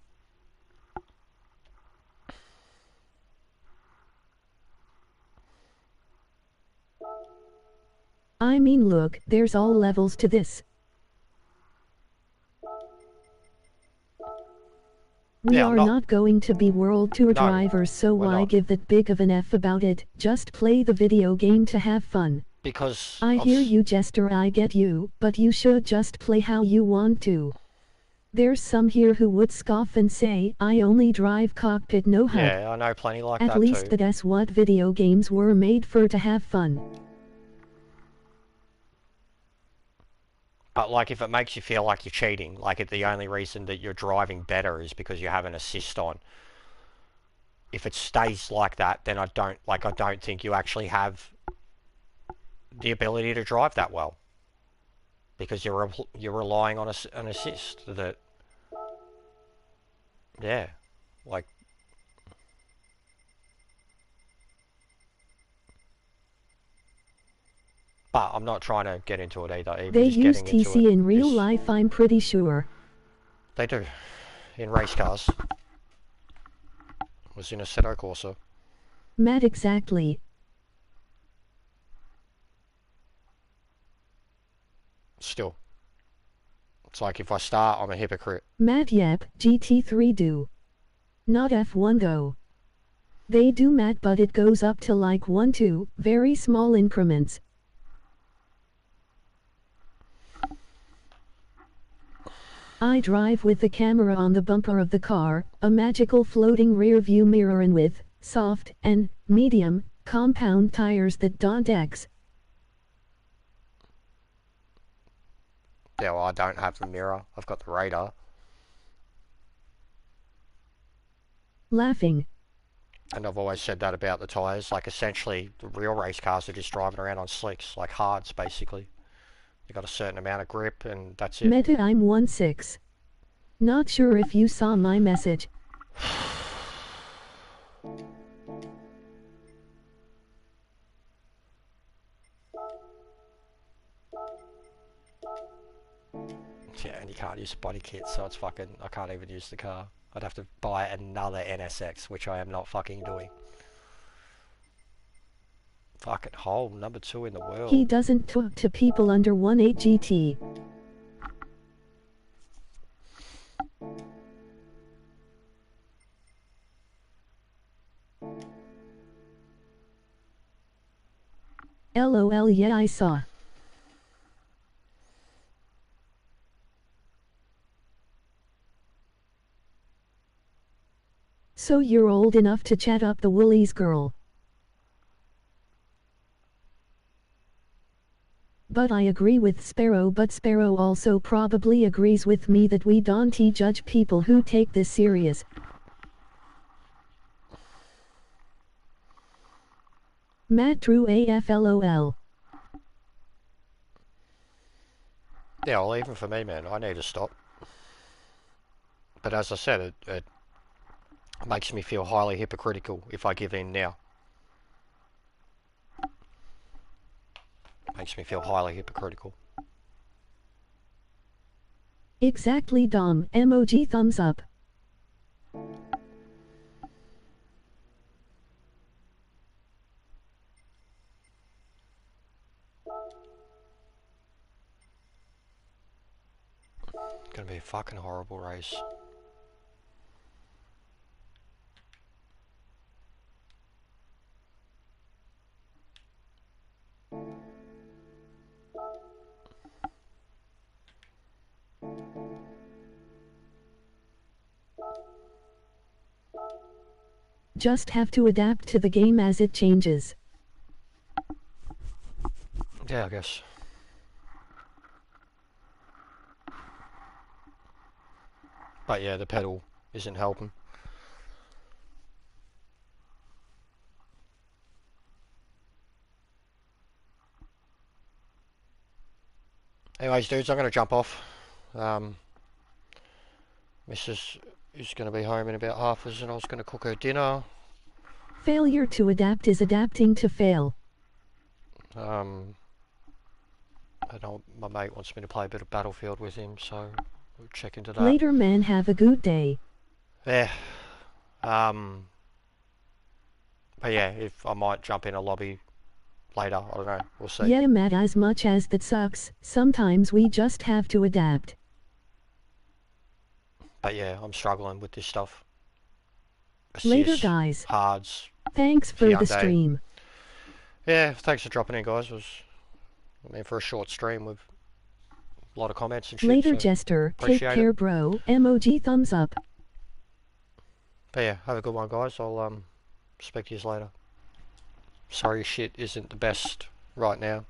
[SPEAKER 1] I mean, look, there's all levels to this. We are not going to be world tour drivers, so why give that big of an F about it? Just play the video game to have fun.
[SPEAKER 2] Because...
[SPEAKER 1] I hear you, Jester, I get you, but you should just play how you want to. There's some here who would scoff and say, I only drive cockpit, no HUD.
[SPEAKER 2] Yeah, I know plenty like that too.
[SPEAKER 1] At least that's what video games were made for, to have fun.
[SPEAKER 2] But like, if it makes you feel like you're cheating, like the only reason that you're driving better is because you have an assist on. If it stays like that, then I don't think you actually have the ability to drive that well. Because you're relying on an assist that... Yeah. Like... But I'm not trying to get into it either. Even
[SPEAKER 1] they
[SPEAKER 2] just
[SPEAKER 1] use
[SPEAKER 2] getting
[SPEAKER 1] TC in real life, I'm pretty sure.
[SPEAKER 2] They do. In race cars. Was in a Assetto Corsa.
[SPEAKER 1] Matt, exactly.
[SPEAKER 2] Still. It's like if I start, I'm a hypocrite.
[SPEAKER 1] Matt, yep, GT3 do. Not F1 go. They do, Matt, but it goes up to like 1-2, very small increments. I drive with the camera on the bumper of the car, a magical floating rear view mirror, and with soft and medium compound tires that don't X.
[SPEAKER 2] Yeah, well, I don't have the mirror. I've got the radar.
[SPEAKER 1] Laughing.
[SPEAKER 2] And I've always said that about the tyres. Like, essentially, the real race cars are just driving around on slicks, like hards, basically. You got a certain amount of grip, and that's it.
[SPEAKER 1] Meta, I'm 16. Not sure if you saw my message.
[SPEAKER 2] Yeah, and you can't use a body kit, so it's fucking... I can't even use the car. I'd have to buy another NSX, which I am not fucking doing. Fucking hole, number 2 in the world.
[SPEAKER 1] He doesn't talk to people under 1.8 GT. LOL, yeah, I saw. So you're old enough to chat up the Woolies girl. But I agree with Sparrow, but Sparrow also probably agrees with me that we don't judge people who take this serious. Matt Drew AFLOL.
[SPEAKER 2] Yeah, well, even for me, man, I need to stop. But as I said, it makes me feel highly hypocritical if I give in now. Makes me feel highly hypocritical.
[SPEAKER 1] Exactly, Dom. Emoji thumbs up.
[SPEAKER 2] Gonna be a fucking horrible race.
[SPEAKER 1] Just have to adapt to the game as it changes.
[SPEAKER 2] Yeah, I guess. But yeah, the pedal isn't helping. Anyways, dudes, I'm going to jump off. Mrs. is going to be home in about half an hour, and I was going to cook her dinner.
[SPEAKER 1] Failure to adapt is adapting to fail.
[SPEAKER 2] I know my mate wants me to play a bit of Battlefield with him, so we'll check into that.
[SPEAKER 1] Later, man, have a good day.
[SPEAKER 2] Yeah. But yeah, if I might jump in a lobby later, I don't know, we'll see.
[SPEAKER 1] Yeah, Matt, as much as that sucks, sometimes we just have to adapt.
[SPEAKER 2] But yeah, I'm struggling with this stuff.
[SPEAKER 1] Later, guys.
[SPEAKER 2] Hards.
[SPEAKER 1] Thanks for the stream.
[SPEAKER 2] Yeah, thanks for dropping in, guys. For a short stream with a lot of comments and shit.
[SPEAKER 1] Later,
[SPEAKER 2] so
[SPEAKER 1] Jester. Take care, bro. Emoji thumbs up.
[SPEAKER 2] But yeah, have a good one, guys. I'll speak to you later. Sorry, shit isn't the best right now.